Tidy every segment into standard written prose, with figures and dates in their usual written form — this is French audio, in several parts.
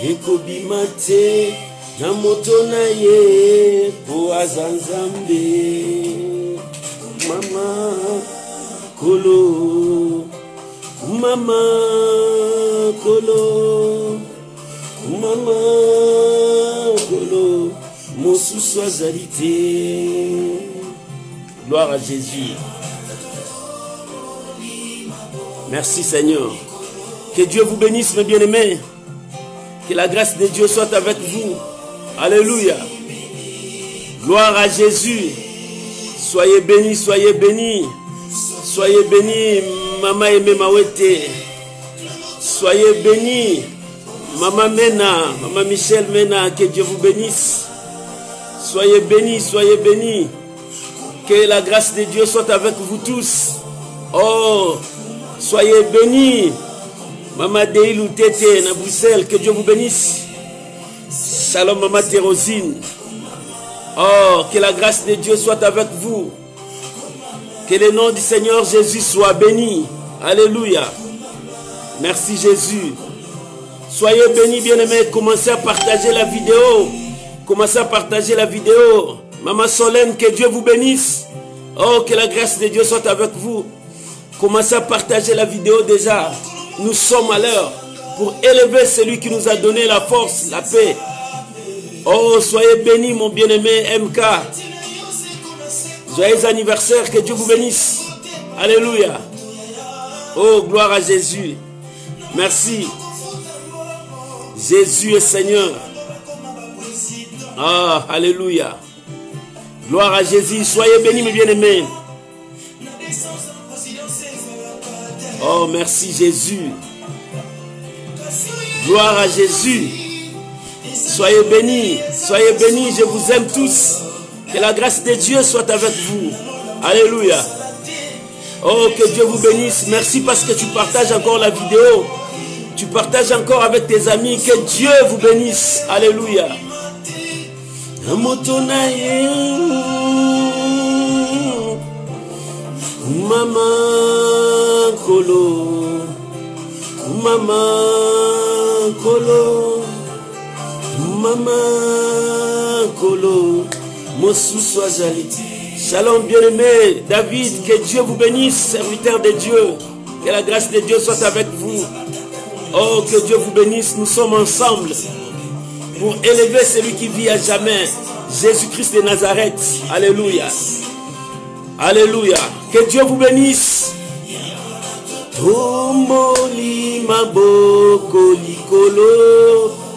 Ekobimate na moto na ye po azanzambe mama kolo mama kolo mama kolo mosusu azali te. Gloire à Jésus. Merci Seigneur. Que Dieu vous bénisse mes bien-aimés. Que la grâce de Dieu soit avec vous. Alléluia. Gloire à Jésus. Soyez bénis, soyez bénis. Soyez bénis, Maman Aimé Mawete. Soyez bénis, Maman Mena, Maman Michel Mena. Que Dieu vous bénisse. Soyez bénis, soyez bénis. Que la grâce de Dieu soit avec vous tous. Oh, soyez bénis. Maman Deilou Tété, na Bruxelles, que Dieu vous bénisse. Shalom Maman Thérosine. Oh, que la grâce de Dieu soit avec vous. Que le nom du Seigneur Jésus soit béni. Alléluia. Merci Jésus. Soyez bénis bien-aimés. Commencez à partager la vidéo. Commencez à partager la vidéo. Maman Solène, que Dieu vous bénisse. Oh, que la grâce de Dieu soit avec vous. Commencez à partager la vidéo déjà. Nous sommes à l'heure pour élever celui qui nous a donné la force, la paix. Oh, soyez bénis, mon bien-aimé MK. Joyeux anniversaire, que Dieu vous bénisse. Alléluia. Oh, gloire à Jésus. Merci. Jésus est Seigneur. Ah, alléluia. Gloire à Jésus. Soyez bénis, mes bien-aimés. Oh, merci Jésus. Gloire à Jésus. Soyez bénis. Soyez bénis. Je vous aime tous. Que la grâce de Dieu soit avec vous. Alléluia. Oh, que Dieu vous bénisse. Merci parce que tu partages encore la vidéo. Tu partages encore avec tes amis. Que Dieu vous bénisse. Alléluia. Maman Kolo, Maman Kolo, Maman Kolo, Mosusu azali. Shalom bien-aimé, David, que Dieu vous bénisse, serviteur de Dieu. Que la grâce de Dieu soit avec vous. Oh, que Dieu vous bénisse. Nous sommes ensemble pour élever celui qui vit à jamais, Jésus-Christ de Nazareth. Alléluia. Alléluia. Que Dieu vous bénisse.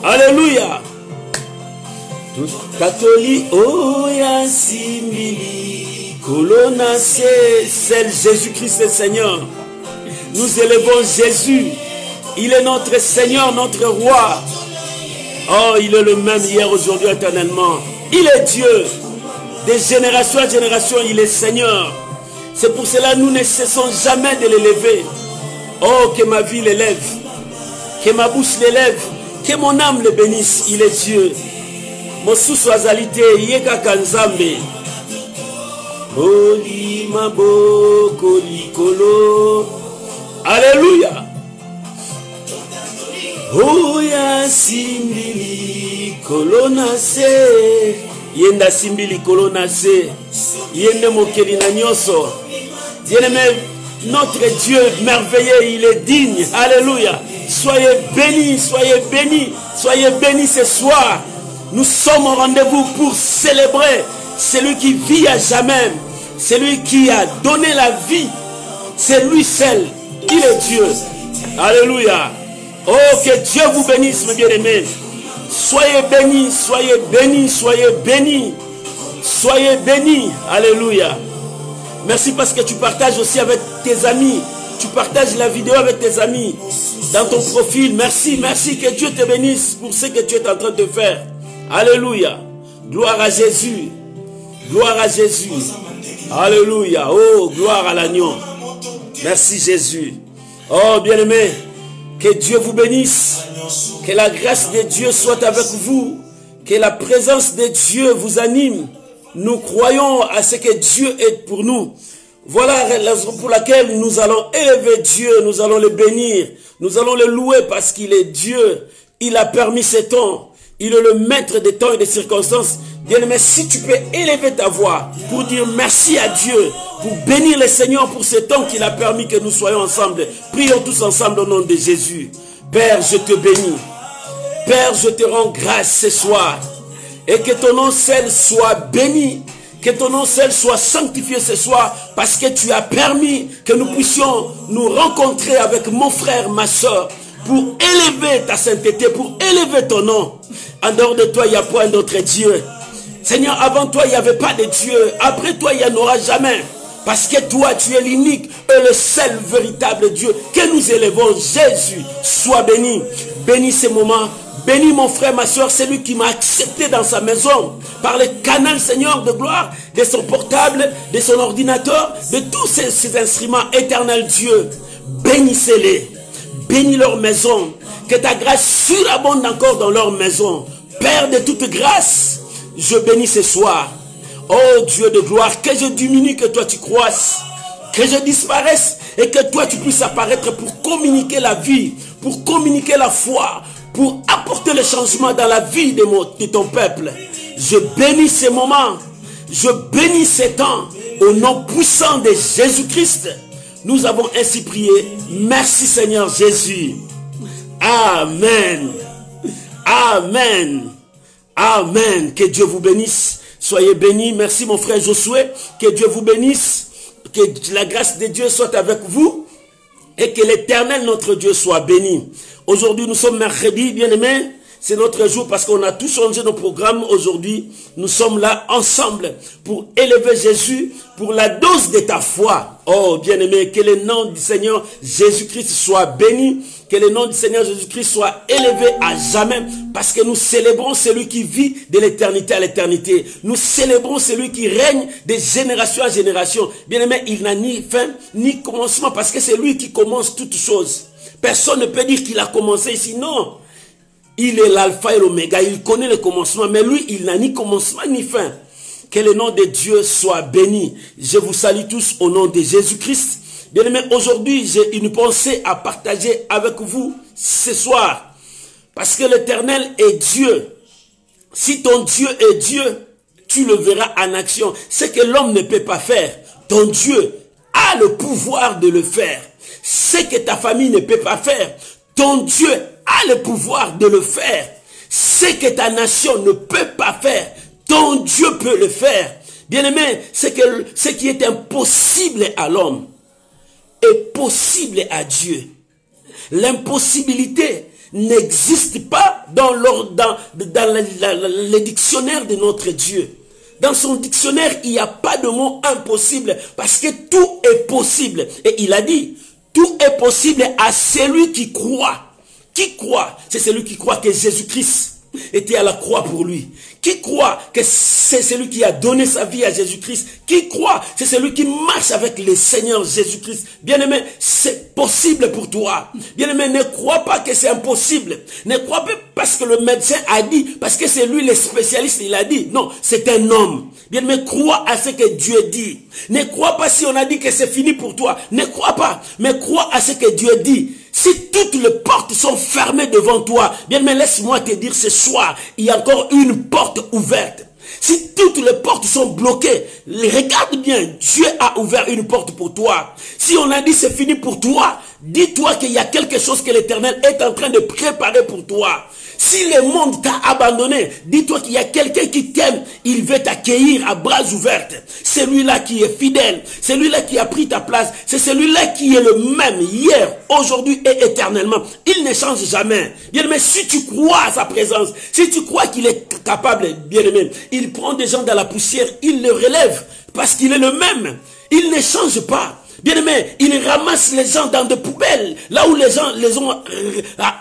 Alléluia. Catholique, oh Yasimili, Colonna, c'est Jésus-Christ le Seigneur. Nous élevons Jésus. Il est notre Seigneur, notre Roi. Oh, il est le même hier, aujourd'hui, éternellement. Il est Dieu. De génération à génération, il est Seigneur. C'est pour cela que nous ne cessons jamais de l'élever. Oh, que ma vie l'élève. Que ma bouche l'élève. Que mon âme le bénisse. Il est Dieu. Mosusu azalite yeka kanzambe. Oli maboko likolo. Alléluia. Oya simbili kolona se. Yenda simbili kolona se. Yende mokeli na nyoso. Bien-aimé, notre Dieu merveilleux, il est digne. Alléluia. Soyez bénis, soyez bénis, soyez bénis ce soir. Nous sommes au rendez-vous pour célébrer celui qui vit à jamais, celui qui a donné la vie. C'est lui seul. Il est Dieu. Alléluia. Oh, que Dieu vous bénisse, mes bien-aimés. Soyez bénis, soyez bénis, soyez bénis. Soyez bénis. Alléluia. Merci parce que tu partages aussi avec tes amis. Tu partages la vidéo avec tes amis dans ton profil. Merci, merci. Que Dieu te bénisse pour ce que tu es en train de faire. Alléluia. Gloire à Jésus. Gloire à Jésus. Alléluia. Oh, gloire à l'agneau. Merci Jésus. Oh, bien-aimé, que Dieu vous bénisse. Que la grâce de Dieu soit avec vous. Que la présence de Dieu vous anime. Nous croyons à ce que Dieu est pour nous. Voilà la raison pour laquelle nous allons élever Dieu. Nous allons le bénir. Nous allons le louer parce qu'il est Dieu. Il a permis ce temps. Il est le maître des temps et des circonstances. Bien-aimé, si tu peux élever ta voix pour dire merci à Dieu, pour bénir le Seigneur pour ce temps qu'il a permis que nous soyons ensemble. Prions tous ensemble au nom de Jésus. Père, je te bénis. Père, je te rends grâce ce soir. Et que ton nom seul soit béni. Que ton nom seul soit sanctifié ce soir. Parce que tu as permis que nous puissions nous rencontrer avec mon frère, ma soeur. Pour élever ta sainteté, pour élever ton nom. En dehors de toi, il n'y a point d'autre Dieu. Seigneur, avant toi, il n'y avait pas de Dieu. Après toi, il n'y en aura jamais. Parce que toi, tu es l'unique et le seul véritable Dieu. Que nous élevons. Jésus, sois béni. Bénis ces moments. Bénis mon frère, ma soeur, celui qui m'a accepté dans sa maison. Par le canal, Seigneur, de gloire, de son portable, de son ordinateur, de tous ces instruments. Éternel Dieu, bénissez-les. Bénis leur maison. Que ta grâce surabonde encore dans leur maison. Père de toute grâce, je bénis ce soir. Oh Dieu de gloire, que je diminue, que toi tu croisses. Que je disparaisse et que toi tu puisses apparaître pour communiquer la vie, pour communiquer la foi, pour apporter le changement dans la vie de ton peuple. Je bénis ces moments. Je bénis ces temps. Au nom puissant de Jésus-Christ. Nous avons ainsi prié. Merci Seigneur Jésus. Amen. Amen. Amen. Que Dieu vous bénisse. Soyez bénis. Merci mon frère Josué. Que Dieu vous bénisse. Que la grâce de Dieu soit avec vous. Et que l'Éternel notre Dieu soit béni. Aujourd'hui nous sommes mercredi, bien-aimés. C'est notre jour parce qu'on a tout changé nos programmes aujourd'hui. Nous sommes là ensemble pour élever Jésus pour la dose de ta foi. Oh, bien-aimé, que le nom du Seigneur Jésus-Christ soit béni. Que le nom du Seigneur Jésus-Christ soit élevé à jamais. Parce que nous célébrons celui qui vit de l'éternité à l'éternité. Nous célébrons celui qui règne de génération à génération. Bien-aimé, il n'a ni fin ni commencement parce que c'est lui qui commence toutes choses. Personne ne peut dire qu'il a commencé ici. Non. Il est l'alpha et l'oméga, il connaît le commencement, mais lui, il n'a ni commencement ni fin. Que le nom de Dieu soit béni. Je vous salue tous au nom de Jésus-Christ. Bien-aimés, aujourd'hui, j'ai une pensée à partager avec vous ce soir. Parce que l'Éternel est Dieu. Si ton Dieu est Dieu, tu le verras en action. Ce que l'homme ne peut pas faire, ton Dieu a le pouvoir de le faire. ce que ta famille ne peut pas faire, ton Dieu a le pouvoir de le faire. Ce que ta nation ne peut pas faire, ton Dieu peut le faire. Bien-aimé, ce qui est impossible à l'homme est possible à Dieu. L'impossibilité n'existe pas dans le dictionnaire de notre Dieu. Dans son dictionnaire, il n'y a pas de mot impossible parce que tout est possible. Et il a dit, tout est possible à celui qui croit. Qui croit? C'est celui qui croit que Jésus-Christ était à la croix pour lui. Qui croit que c'est celui qui a donné sa vie à Jésus-Christ? Qui croit? C'est celui qui marche avec le Seigneur Jésus-Christ. Bien-aimé, c'est possible pour toi. Bien-aimé, ne crois pas que c'est impossible. Ne crois pas parce que le médecin a dit, parce que c'est lui le spécialiste, il a dit. Non, c'est un homme. Bien-aimé, crois à ce que Dieu dit. Ne crois pas si on a dit que c'est fini pour toi. Ne crois pas, mais crois à ce que Dieu dit. Si toutes les portes sont fermées devant toi, bien, mais laisse-moi te dire ce soir, il y a encore une porte ouverte. Si toutes les portes sont bloquées, regarde bien, Dieu a ouvert une porte pour toi. Si on a dit c'est fini pour toi, dis-toi qu'il y a quelque chose que l'Éternel est en train de préparer pour toi. Si le monde t'a abandonné, dis-toi qu'il y a quelqu'un qui t'aime, il veut t'accueillir à bras ouverts. Celui-là qui est fidèle, celui-là qui a pris ta place, c'est celui-là qui est le même hier, aujourd'hui et éternellement. Il ne change jamais. Bien-aimé, si tu crois à sa présence, si tu crois qu'il est capable, bien-aimé, il prend des gens dans la poussière, il les relève parce qu'il est le même. Il ne change pas. Bien-aimé, il ramasse les gens dans des poubelles, là où les gens les ont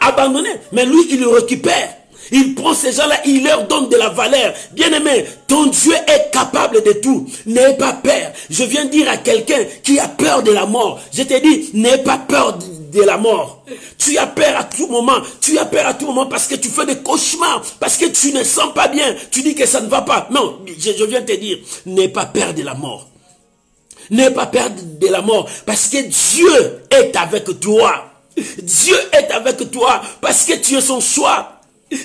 abandonnés. Mais lui, il les récupère. Il prend ces gens-là, il leur donne de la valeur. Bien-aimé, ton Dieu est capable de tout. N'aie pas peur. Je viens dire à quelqu'un qui a peur de la mort. Je te dis, n'aie pas peur de la mort. Tu as peur à tout moment. Tu as peur à tout moment parce que tu fais des cauchemars. Parce que tu ne sens pas bien. Tu dis que ça ne va pas. Non, je viens te dire, n'aie pas peur de la mort. N'aie pas peur de la mort parce que Dieu est avec toi. Dieu est avec toi parce que tu es son choix.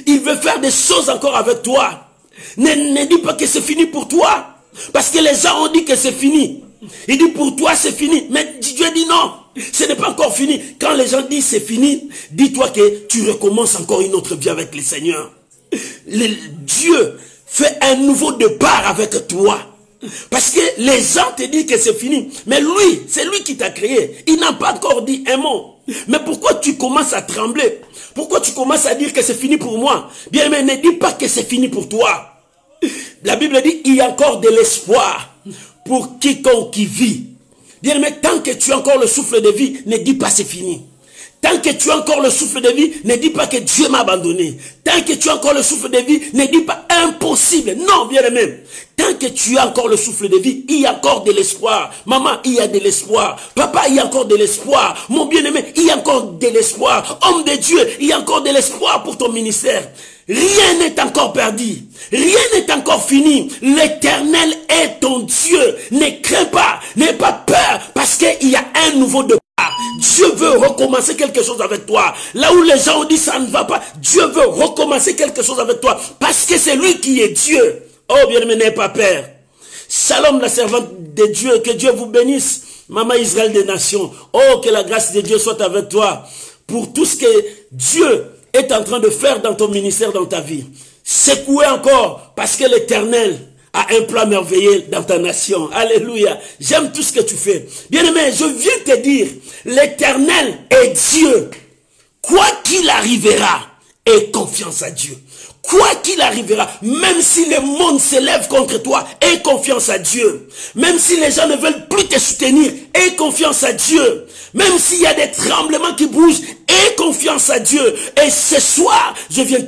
Il veut faire des choses encore avec toi. Ne dis pas que c'est fini pour toi. Parce que les gens ont dit que c'est fini. Il dit pour toi c'est fini. Mais Dieu dit non. Ce n'est pas encore fini. Quand les gens disent c'est fini, dis-toi que tu recommences encore une autre vie avec le Seigneur. Dieu fait un nouveau départ avec toi. Parce que les gens te disent que c'est fini. Mais lui, c'est lui qui t'a créé. Il n'a pas encore dit un mot. Mais pourquoi tu commences à trembler? Pourquoi tu commences à dire que c'est fini pour moi? Bien, mais ne dis pas que c'est fini pour toi. La Bible dit, il y a encore de l'espoir pour quiconque qui vit. Bien, mais tant que tu as encore le souffle de vie, ne dis pas c'est fini. Tant que tu as encore le souffle de vie, ne dis pas que Dieu m'a abandonné. Tant que tu as encore le souffle de vie, ne dis pas impossible. Non, bien aimé. Tant que tu as encore le souffle de vie, il y a encore de l'espoir. Maman, il y a de l'espoir. Papa, il y a encore de l'espoir. Mon bien-aimé, il y a encore de l'espoir. Homme de Dieu, il y a encore de l'espoir pour ton ministère. Rien n'est encore perdu. Rien n'est encore fini. L'Éternel est ton Dieu. Ne crains pas. N'aie pas peur parce qu'il y a un nouveau départ. Dieu veut recommencer quelque chose avec toi. Là où les gens ont dit ça ne va pas, Dieu veut recommencer quelque chose avec toi. Parce que c'est lui qui est Dieu. Oh bien-aimé, n'aie pas peur. Shalom la servante de Dieu. Que Dieu vous bénisse. Maman Israël des nations. Oh, que la grâce de Dieu soit avec toi. Pour tout ce que Dieu est en train de faire dans ton ministère, dans ta vie. Secouez encore. Parce que l'Éternel a un plan merveilleux dans ta nation. Alléluia. J'aime tout ce que tu fais. Bien-aimé, je viens te dire, l'Éternel est Dieu. Quoi qu'il arrivera, aie confiance à Dieu. Quoi qu'il arrivera, même si le monde s'élève contre toi, aie confiance à Dieu. Même si les gens ne veulent plus te soutenir, aie confiance à Dieu. Même s'il y a des tremblements qui bougent, aie confiance à Dieu. Et ce soir, je viens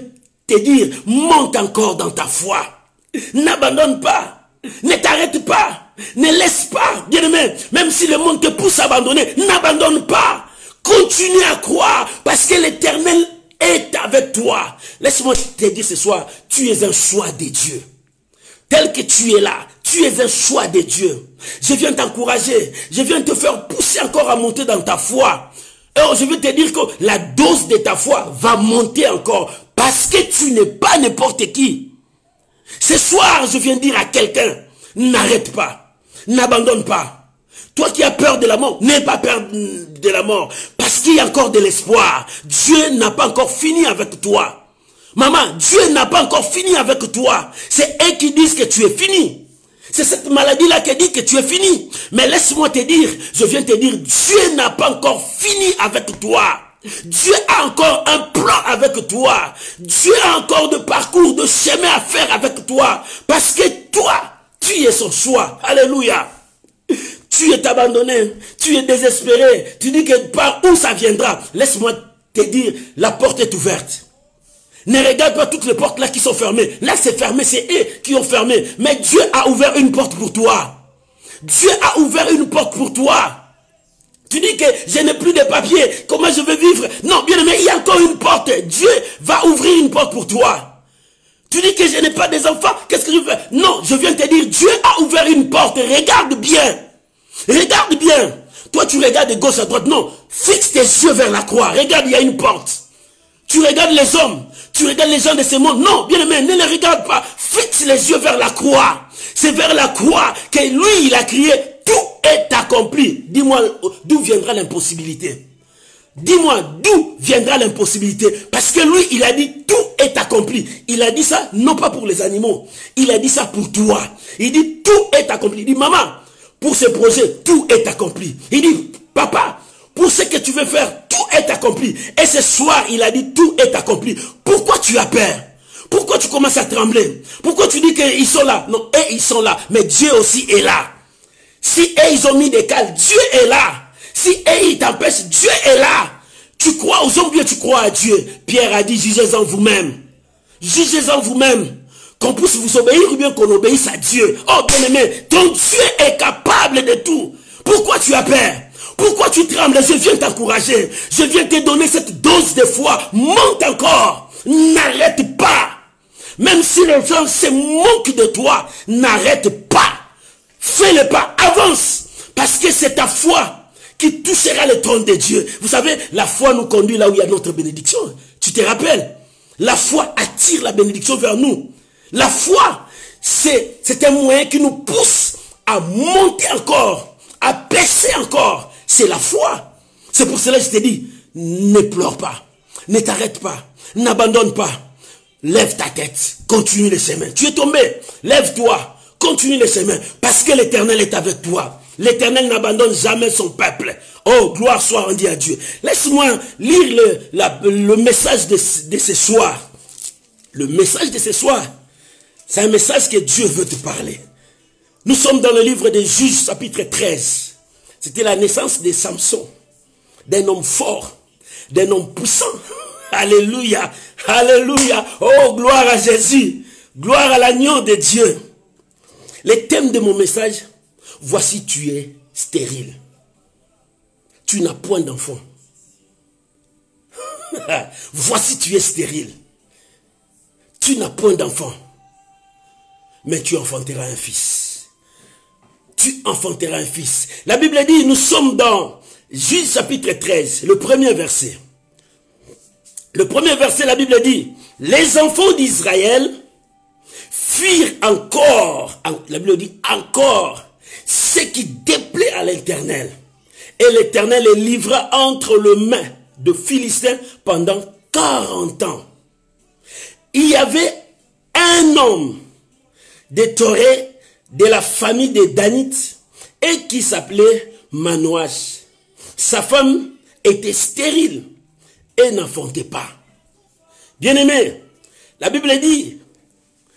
te dire, monte encore dans ta foi. N'abandonne pas. Ne t'arrête pas. Ne laisse pas. Bien-aimé, même si le monde te pousse à abandonner, n'abandonne pas. Continue à croire parce que l'Éternel est avec toi. Laisse-moi te dire ce soir, tu es un choix de Dieu. Tel que tu es là, tu es un choix de Dieu. Je viens t'encourager. Je viens te faire pousser encore à monter dans ta foi. Alors je veux te dire que la dose de ta foi va monter encore parce que tu n'es pas n'importe qui. Ce soir, je viens dire à quelqu'un, n'arrête pas, n'abandonne pas. Toi qui as peur de la mort, n'aie pas peur de la mort. Parce qu'il y a encore de l'espoir. Dieu n'a pas encore fini avec toi. Maman, Dieu n'a pas encore fini avec toi. C'est eux qui disent que tu es fini. C'est cette maladie-là qui dit que tu es fini. Mais laisse-moi te dire, je viens te dire, Dieu n'a pas encore fini avec toi. Dieu a encore un plan avec toi. Dieu a encore de parcours, de chemin à faire avec toi. Parce que toi, tu es son choix. Alléluia. Tu es abandonné, tu es désespéré. Tu dis que par où ça viendra? Laisse-moi te dire, la porte est ouverte. Ne regarde pas toutes les portes là qui sont fermées. Là c'est fermé, c'est eux qui ont fermé. Mais Dieu a ouvert une porte pour toi. Dieu a ouvert une porte pour toi. Tu dis que je n'ai plus de papiers. Comment je vais vivre? Non, bien aimé, il y a encore une porte. Dieu va ouvrir une porte pour toi. Tu dis que je n'ai pas des enfants. Qu'est-ce que je fais? Non, je viens te dire, Dieu a ouvert une porte. Regarde bien. Regarde bien. Toi tu regardes de gauche à droite. Non, fixe tes yeux vers la croix. Regarde, il y a une porte. Tu regardes les hommes. Tu regardes les gens de ce monde. Non, bien aimé, ne les regarde pas. Fixe les yeux vers la croix. C'est vers la croix que lui, il a crié, tout est accompli. Dis-moi, d'où viendra l'impossibilité? Dis-moi, d'où viendra l'impossibilité? Parce que lui, il a dit, tout est accompli. Il a dit ça, non pas pour les animaux. Il a dit ça pour toi. Il dit, tout est accompli. Il dit, maman, pour ce projet, tout est accompli. Il dit, papa, pour ce que tu veux faire, tout est accompli. Et ce soir, il a dit, tout est accompli. Pourquoi tu as peur? Pourquoi tu commences à trembler? Pourquoi tu dis qu'ils sont là? Non, eux, ils sont là. Mais Dieu aussi est là. Si eux, ils ont mis des cales, Dieu est là. Si eux, ils t'empêchent, Dieu est là. Tu crois aux hommes, bien tu crois à Dieu. Pierre a dit, jugez-en vous-même. Jugez-en vous-même. Qu'on puisse vous obéir ou bien qu'on obéisse à Dieu. Oh, bien-aimé, ton Dieu est capable de tout. Pourquoi tu as peur? Pourquoi tu trembles? Je viens t'encourager. Je viens te donner cette dose de foi. Monte encore. N'arrête pas. Même si les gens se moquent de toi, n'arrête pas. Fais le pas. Avance. Parce que c'est ta foi qui touchera le trône de Dieu. Vous savez, la foi nous conduit là où il y a notre bénédiction. Tu te rappelles? La foi attire la bénédiction vers nous. La foi, c'est un moyen qui nous pousse à monter encore, à baisser encore. C'est la foi. C'est pour cela que je te dis, ne pleure pas, ne t'arrête pas, n'abandonne pas. Lève ta tête, continue le chemin. Tu es tombé, lève-toi, continue le chemin. Parce que l'Éternel est avec toi. L'Éternel n'abandonne jamais son peuple. Oh, gloire soit rendue à Dieu. Laisse-moi lire le message de ce soir. Le message de ce soir, c'est un message que Dieu veut te parler. Nous sommes dans le livre des Juges, chapitre 13. C'était la naissance de Samson, d'un homme fort, d'un homme puissant. Alléluia, alléluia. Oh, gloire à Jésus, gloire à l'agneau de Dieu. Le thème de mon message, voici tu es stérile. Tu n'as point d'enfant. Voici tu es stérile. Tu n'as point d'enfant. Mais tu enfanteras un fils. Tu enfanteras un fils. La Bible dit, nous sommes dans Juge chapitre 13, le premier verset. Le premier verset, la Bible dit, les enfants d'Israël fuirent encore, la Bible dit encore, ce qui déplaît à l'Éternel. Et l'Éternel les livra entre les mains de Philistins pendant 40 ans. Il y avait un homme de Toré, de la famille des Danites, et qui s'appelait Manoach. Sa femme était stérile et n'enfantait pas. Bien-aimé, la Bible dit,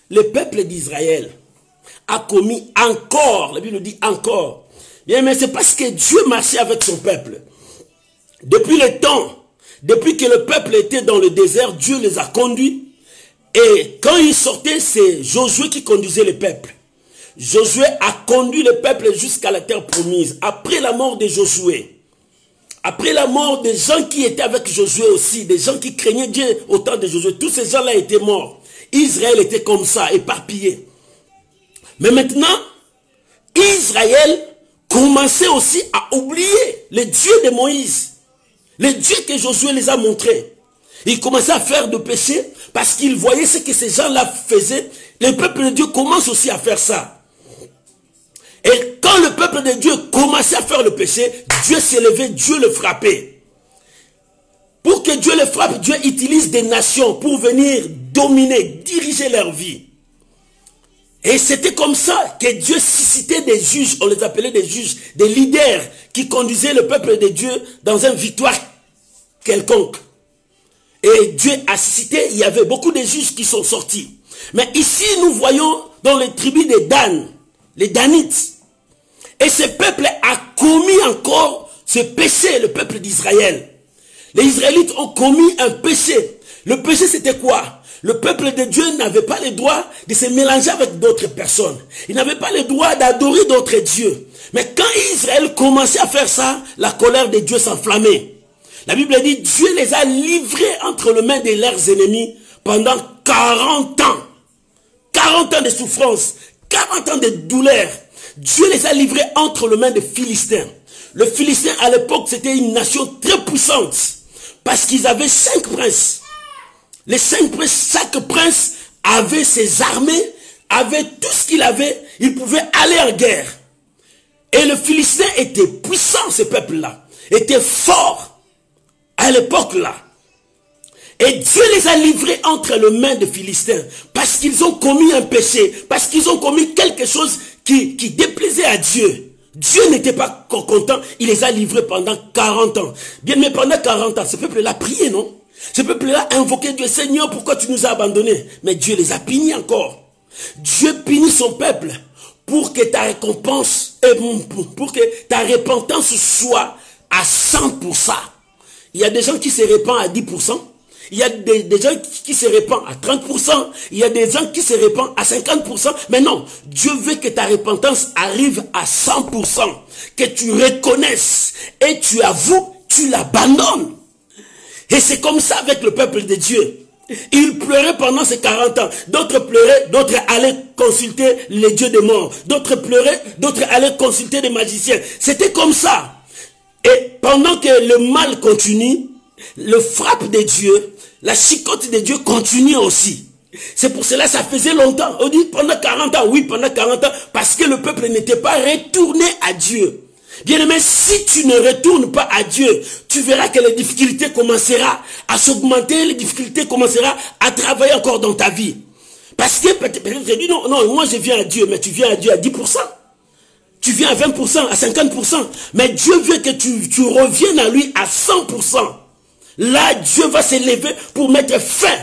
le peuple d'Israël a commis encore, la Bible dit encore, bien-aimé, c'est parce que Dieu marchait avec son peuple. Depuis le temps, depuis que le peuple était dans le désert, Dieu les a conduits. Et quand ils sortaient, c'est Josué qui conduisait le peuple. Josué a conduit le peuple jusqu'à la terre promise. Après la mort de Josué, après la mort des gens qui étaient avec Josué aussi, des gens qui craignaient Dieu au temps de Josué, tous ces gens-là étaient morts. Israël était comme ça, éparpillé. Mais maintenant, Israël commençait aussi à oublier le Dieu de Moïse, le Dieu que Josué les a montrés. Ils commençaient à faire de péché parce qu'ils voyaient ce que ces gens-là faisaient. Le peuple de Dieu commence aussi à faire ça. Et quand le peuple de Dieu commençait à faire le péché, Dieu s'élevait, Dieu le frappait. Pour que Dieu le frappe, Dieu utilise des nations pour venir dominer, diriger leur vie. Et c'était comme ça que Dieu suscitait des juges, on les appelait des juges, des leaders qui conduisaient le peuple de Dieu dans une victoire quelconque. Et Dieu a suscité, il y avait beaucoup de juges qui sont sortis. Mais ici, nous voyons dans les tribus des Dan, les Danites. Et ce peuple a commis encore ce péché, le peuple d'Israël. Les Israélites ont commis un péché. Le péché, c'était quoi? Le peuple de Dieu n'avait pas le droit de se mélanger avec d'autres personnes. Il n'avait pas le droit d'adorer d'autres dieux. Mais quand Israël commençait à faire ça, la colère de Dieu s'enflammait. La Bible dit, Dieu les a livrés entre les mains de leurs ennemis pendant 40 ans. 40 ans de souffrance, 40 ans de douleur. Dieu les a livrés entre les mains des Philistins. Le Philistin, à l'époque, c'était une nation très puissante. Parce qu'ils avaient 5 princes. Les 5 princes, chaque prince avait ses armées, avait tout ce qu'il avait. Il pouvait aller en guerre. Et le Philistin était puissant, ce peuple-là. Était fort à l'époque-là. Et Dieu les a livrés entre les mains des Philistins. Parce qu'ils ont commis un péché. Parce qu'ils ont commis quelque chose qui déplaisait à Dieu. Dieu n'était pas content. Il les a livrés pendant 40 ans. Bien, mais pendant 40 ans, ce peuple-là prié, non? Ce peuple-là a invoqué Dieu. Seigneur, pourquoi tu nous as abandonnés? Mais Dieu les a punis encore. Dieu punit son peuple pour que ta récompense, pour que ta repentance soit à 100%. Il y a des gens qui se répandent à 10%. Il y a des gens qui se répandent à 30%. Il y a des gens qui se répandent à 50%. Mais non, Dieu veut que ta repentance arrive à 100%. Que tu reconnaisses et tu avoues, tu l'abandonnes. Et c'est comme ça avec le peuple de Dieu. Ils pleuraient pendant ces 40 ans. D'autres pleuraient, d'autres allaient consulter les dieux des morts. D'autres pleuraient, d'autres allaient consulter des magiciens. C'était comme ça. Et pendant que le mal continue, le frappe de Dieu, la chicote de Dieu continue aussi. C'est pour cela que ça faisait longtemps. On dit pendant 40 ans, oui, pendant 40 ans, parce que le peuple n'était pas retourné à Dieu. Bien-aimé, si tu ne retournes pas à Dieu, tu verras que les difficultés commenceront à s'augmenter, les difficultés commenceront à travailler encore dans ta vie. Parce que peut-être tu dis non, non, moi je viens à Dieu, mais tu viens à Dieu à 10%. Tu viens à 20%, à 50%. Mais Dieu veut que tu reviennes à lui à 100%. Là, Dieu va s'élever pour mettre fin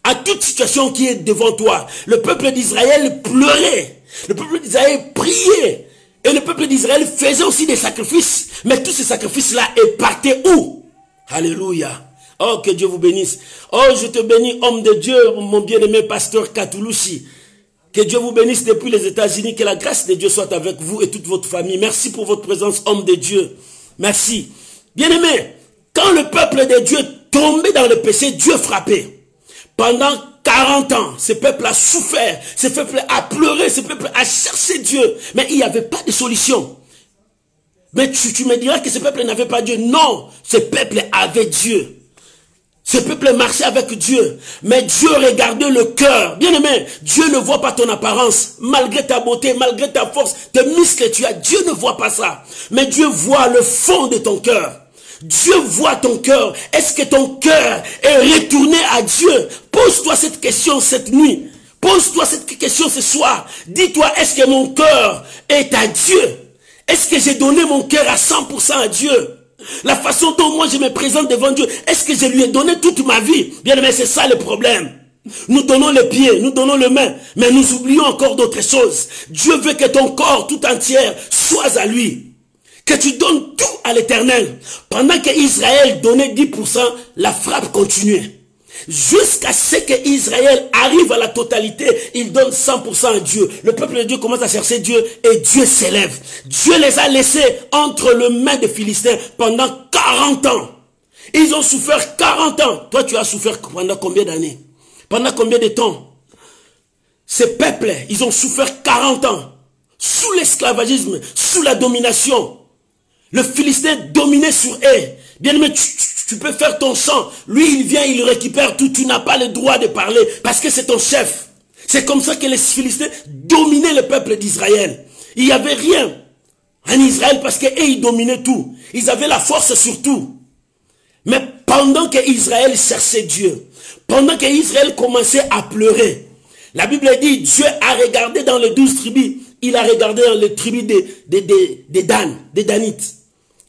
à toute situation qui est devant toi. Le peuple d'Israël pleurait. Le peuple d'Israël priait. Et le peuple d'Israël faisait aussi des sacrifices. Mais tous ces sacrifices-là partaient où? Alléluia. Oh, que Dieu vous bénisse. Oh, je te bénis, homme de Dieu, mon bien-aimé pasteur Katoulouchi. Que Dieu vous bénisse depuis les États-Unis. Que la grâce de Dieu soit avec vous et toute votre famille. Merci pour votre présence, homme de Dieu. Merci. Bien-aimé, quand le peuple de Dieu tombait dans le péché, Dieu frappait. Pendant 40 ans, ce peuple a souffert, ce peuple a pleuré, ce peuple a cherché Dieu. Mais il n'y avait pas de solution. Mais tu me diras que ce peuple n'avait pas Dieu. Non, ce peuple avait Dieu. Ce peuple marchait avec Dieu. Mais Dieu regardait le cœur. Bien aimé, Dieu ne voit pas ton apparence. Malgré ta beauté, malgré ta force, tes muscles que tu as, Dieu ne voit pas ça. Mais Dieu voit le fond de ton cœur. Dieu voit ton cœur. Est-ce que ton cœur est retourné à Dieu? Pose-toi cette question cette nuit. Pose-toi cette question ce soir. Dis-toi, est-ce que mon cœur est à Dieu? Est-ce que j'ai donné mon cœur à 100% à Dieu? La façon dont moi je me présente devant Dieu, est-ce que je lui ai donné toute ma vie? Bien aimé, c'est ça le problème. Nous donnons les pieds, nous donnons les mains, mais nous oublions encore d'autres choses. Dieu veut que ton corps tout entier soit à lui. Que tu donnes tout à l'Éternel. Pendant que Israël donnait 10%, la frappe continuait. Jusqu'à ce que Israël arrive à la totalité, il donne 100% à Dieu. Le peuple de Dieu commence à chercher Dieu et Dieu s'élève. Dieu les a laissés entre les mains des Philistins pendant 40 ans. Ils ont souffert 40 ans. Toi, tu as souffert pendant combien d'années? Pendant combien de temps? Ces peuples, ils ont souffert 40 ans. Sous l'esclavagisme, sous la domination. Le Philistin dominait sur eux. Bien aimé, tu peux faire ton sang. Lui, il vient, il récupère tout. Tu n'as pas le droit de parler parce que c'est ton chef. C'est comme ça que les Philistins dominaient le peuple d'Israël. Il n'y avait rien en Israël parce qu'ils dominaient tout. Ils avaient la force sur tout. Mais pendant qu'Israël cherchait Dieu, pendant qu'Israël commençait à pleurer, la Bible dit, Dieu a regardé dans les 12 tribus, il a regardé dans les tribus des Danites.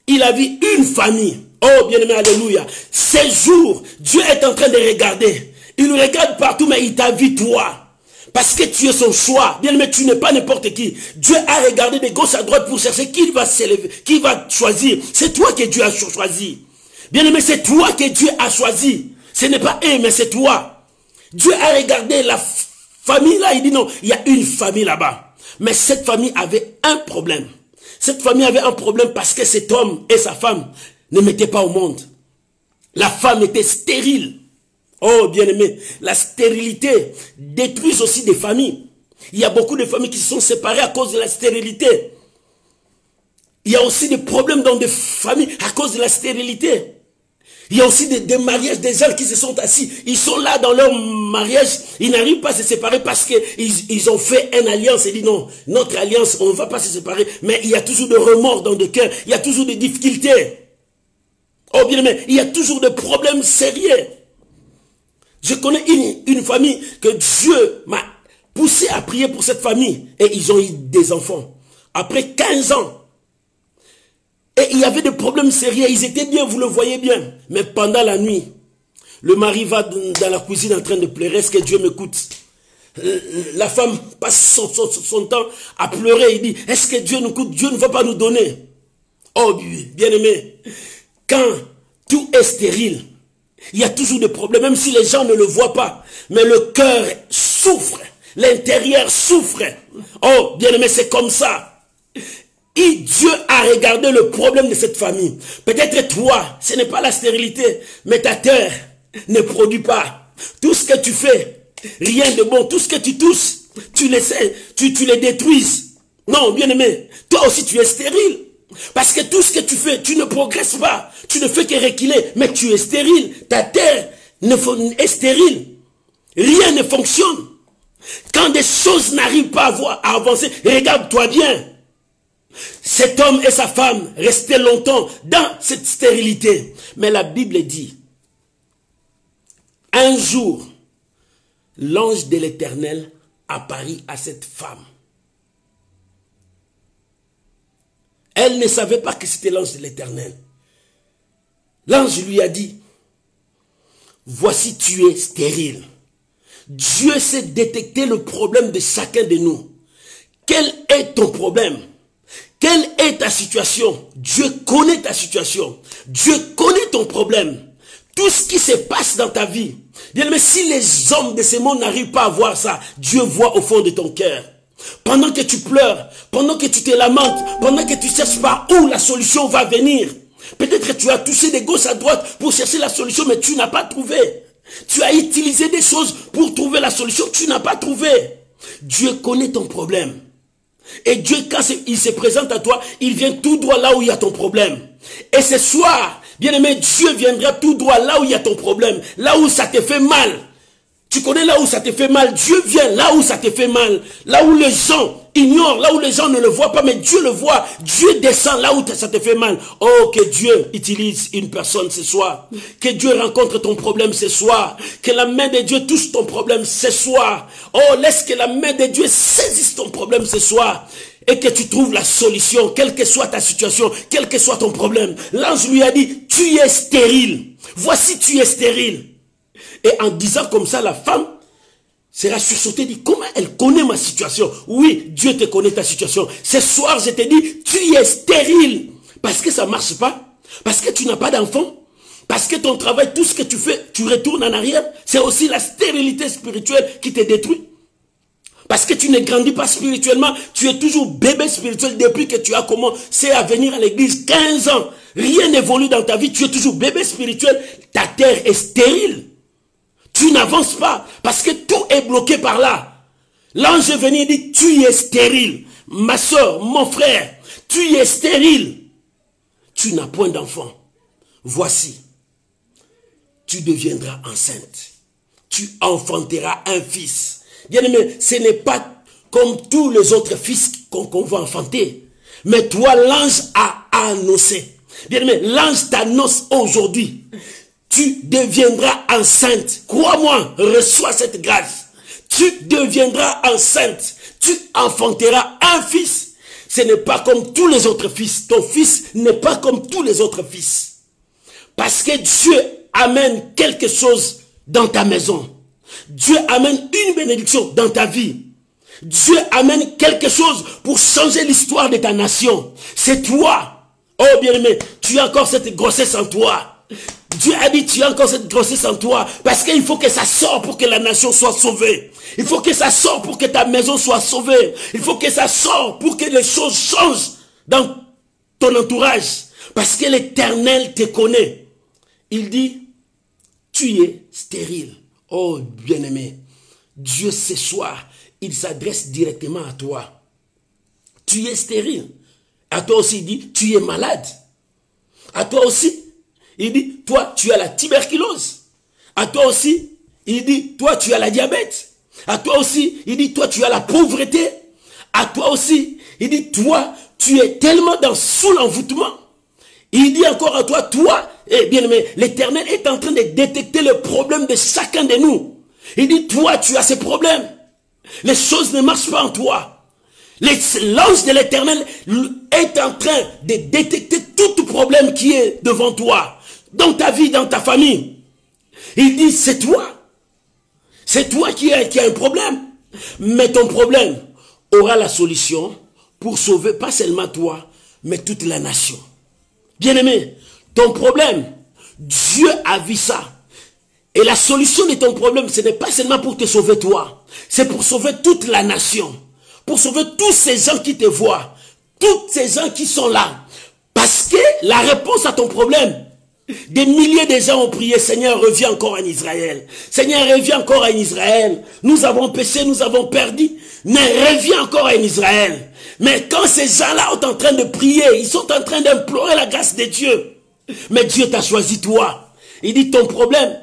Il a vu une famille. Oh bien-aimé, alléluia. Ces jours, Dieu est en train de regarder. Il regarde partout, mais il t'a vu toi. Parce que tu es son choix. Bien-aimé, tu n'es pas n'importe qui. Dieu a regardé de gauche à droite pour chercher qui va s'élever, qui va choisir. C'est toi que Dieu a choisi. Bien-aimé, c'est toi que Dieu a choisi. Ce n'est pas eux, mais c'est toi. Dieu a regardé la famille là, il dit non, il y a une famille là-bas. Mais cette famille avait un problème. Cette famille avait un problème parce que cet homme et sa femme ne mettaient pas au monde. La femme était stérile. Oh bien-aimé, la stérilité détruit aussi des familles. Il y a beaucoup de familles qui se sont séparées à cause de la stérilité. Il y a aussi des problèmes dans des familles à cause de la stérilité. Il y a aussi des mariages, des gens qui se sont assis. Ils sont là dans leur mariage. Ils n'arrivent pas à se séparer parce qu'ils ont fait une alliance. Ils disent non, notre alliance, on ne va pas se séparer. Mais il y a toujours des remords dans le cœur. Il y a toujours des difficultés. Oh bien aimé, il y a toujours des problèmes sérieux. Je connais une famille que Dieu m'a poussé à prier pour cette famille. Et ils ont eu des enfants. Après 15 ans. Et il y avait des problèmes sérieux. Ils étaient bien, vous le voyez bien. Mais pendant la nuit, le mari va dans la cuisine en train de pleurer. Est-ce que Dieu m'écoute? La femme passe son temps à pleurer. Il dit, est-ce que Dieu nous écoute? Dieu ne va pas nous donner. Oh, bien-aimé, quand tout est stérile, il y a toujours des problèmes, même si les gens ne le voient pas. Mais le cœur souffre. L'intérieur souffre. Oh, bien-aimé, c'est comme ça. Et Dieu a regardé le problème de cette famille. Peut-être toi, ce n'est pas la stérilité, mais ta terre ne produit pas. Tout ce que tu fais, rien de bon. Tout ce que tu touches, tu les détruises. Non, bien-aimé, toi aussi tu es stérile. Parce que tout ce que tu fais, tu ne progresses pas. Tu ne fais que reculer, mais tu es stérile. Ta terre est stérile. Rien ne fonctionne. Quand des choses n'arrivent pas à avancer, regarde-toi bien. Cet homme et sa femme restaient longtemps dans cette stérilité. Mais la Bible dit, un jour, l'ange de l'Éternel apparut à cette femme. Elle ne savait pas que c'était l'ange de l'Éternel. L'ange lui a dit, voici tu es stérile. Dieu sait détecter le problème de chacun de nous. Quel est ton problème? Quelle est ta situation? Dieu connaît ta situation. Dieu connaît ton problème. Tout ce qui se passe dans ta vie. Bien, mais si les hommes de ce monde n'arrivent pas à voir ça, Dieu voit au fond de ton cœur. Pendant que tu pleures, pendant que tu te lamentes, pendant que tu cherches pas où la solution va venir. Peut-être que tu as touché de gauche à droite pour chercher la solution, mais tu n'as pas trouvé. Tu as utilisé des choses pour trouver la solution, tu n'as pas trouvé. Dieu connaît ton problème. Et Dieu, quand il se présente à toi, il vient tout droit là où il y a ton problème. Et ce soir, bien-aimé, Dieu viendra tout droit là où il y a ton problème. Là où ça te fait mal. Tu connais là où ça te fait mal. Dieu vient là où ça te fait mal. Là où les gens ignorent, là où les gens ne le voient pas, mais Dieu le voit. Dieu descend là où ça te fait mal. Oh, que Dieu utilise une personne ce soir. Que Dieu rencontre ton problème ce soir. Que la main de Dieu touche ton problème ce soir. Oh, laisse que la main de Dieu saisisse ton problème ce soir. Et que tu trouves la solution, quelle que soit ta situation, quel que soit ton problème. L'ange lui a dit, tu es stérile. Voici, tu es stérile. Et en disant comme ça, la femme sera sursautée, dit, comment elle connaît ma situation? Oui, Dieu te connaît ta situation. Ce soir, je te dis, tu es stérile. Parce que ça ne marche pas. Parce que tu n'as pas d'enfant. Parce que ton travail, tout ce que tu fais, tu retournes en arrière. C'est aussi la stérilité spirituelle qui te détruit. Parce que tu ne grandis pas spirituellement. Tu es toujours bébé spirituel depuis que tu as commencé à venir à l'église. 15 ans. Rien n'évolue dans ta vie. Tu es toujours bébé spirituel. Ta terre est stérile. Tu n'avances pas parce que tout est bloqué par là. L'ange est venu et dit, tu es stérile. Ma soeur, mon frère, tu es stérile. Tu n'as point d'enfant. Voici, tu deviendras enceinte. Tu enfanteras un fils. Bien-aimé, ce n'est pas comme tous les autres fils qu'on va enfanter. Mais toi, l'ange a annoncé. Bien-aimé, l'ange t'annonce aujourd'hui. Tu deviendras enceinte. Crois-moi, reçois cette grâce. Tu deviendras enceinte. Tu enfanteras un fils. Ce n'est pas comme tous les autres fils. Ton fils n'est pas comme tous les autres fils. Parce que Dieu amène quelque chose dans ta maison. Dieu amène une bénédiction dans ta vie. Dieu amène quelque chose pour changer l'histoire de ta nation. C'est toi. Oh bien-aimé, tu as encore cette grossesse en toi. Dieu a dit, tu as encore cette grossesse en toi. Parce qu'il faut que ça sorte pour que la nation soit sauvée. Il faut que ça sorte pour que ta maison soit sauvée. Il faut que ça sorte pour que les choses changent dans ton entourage. Parce que l'Éternel te connaît. Il dit, tu es stérile. Oh bien-aimé, Dieu ce soir, il s'adresse directement à toi. Tu es stérile. À toi aussi, il dit, tu es malade. À toi aussi, il dit, toi, tu as la tuberculose. À toi aussi, il dit, toi, tu as la diabète. À toi aussi, il dit, toi, tu as la pauvreté. À toi aussi, il dit, toi, tu es tellement sous l'envoûtement. Il dit encore à toi, toi, eh bien aimé, l'Éternel est en train de détecter le problème de chacun de nous. Il dit, toi, tu as ces problèmes. Les choses ne marchent pas en toi. L'ange de l'Éternel est en train de détecter tout problème qui est devant toi, dans ta vie, dans ta famille. Il dit, c'est toi. C'est toi qui as un problème. Mais ton problème aura la solution pour sauver pas seulement toi, mais toute la nation. Bien-aimé, ton problème, Dieu a vu ça. Et la solution de ton problème, ce n'est pas seulement pour te sauver toi, c'est pour sauver toute la nation. Pour sauver tous ces gens qui te voient, tous ces gens qui sont là. Parce que la réponse à ton problème, des milliers de gens ont prié, Seigneur, reviens encore en Israël. Seigneur, reviens encore en Israël. Nous avons péché, nous avons perdu, mais reviens encore en Israël. Mais quand ces gens-là sont en train de prier, ils sont en train d'implorer la grâce de Dieu. Mais Dieu t'a choisi toi. Il dit, ton problème,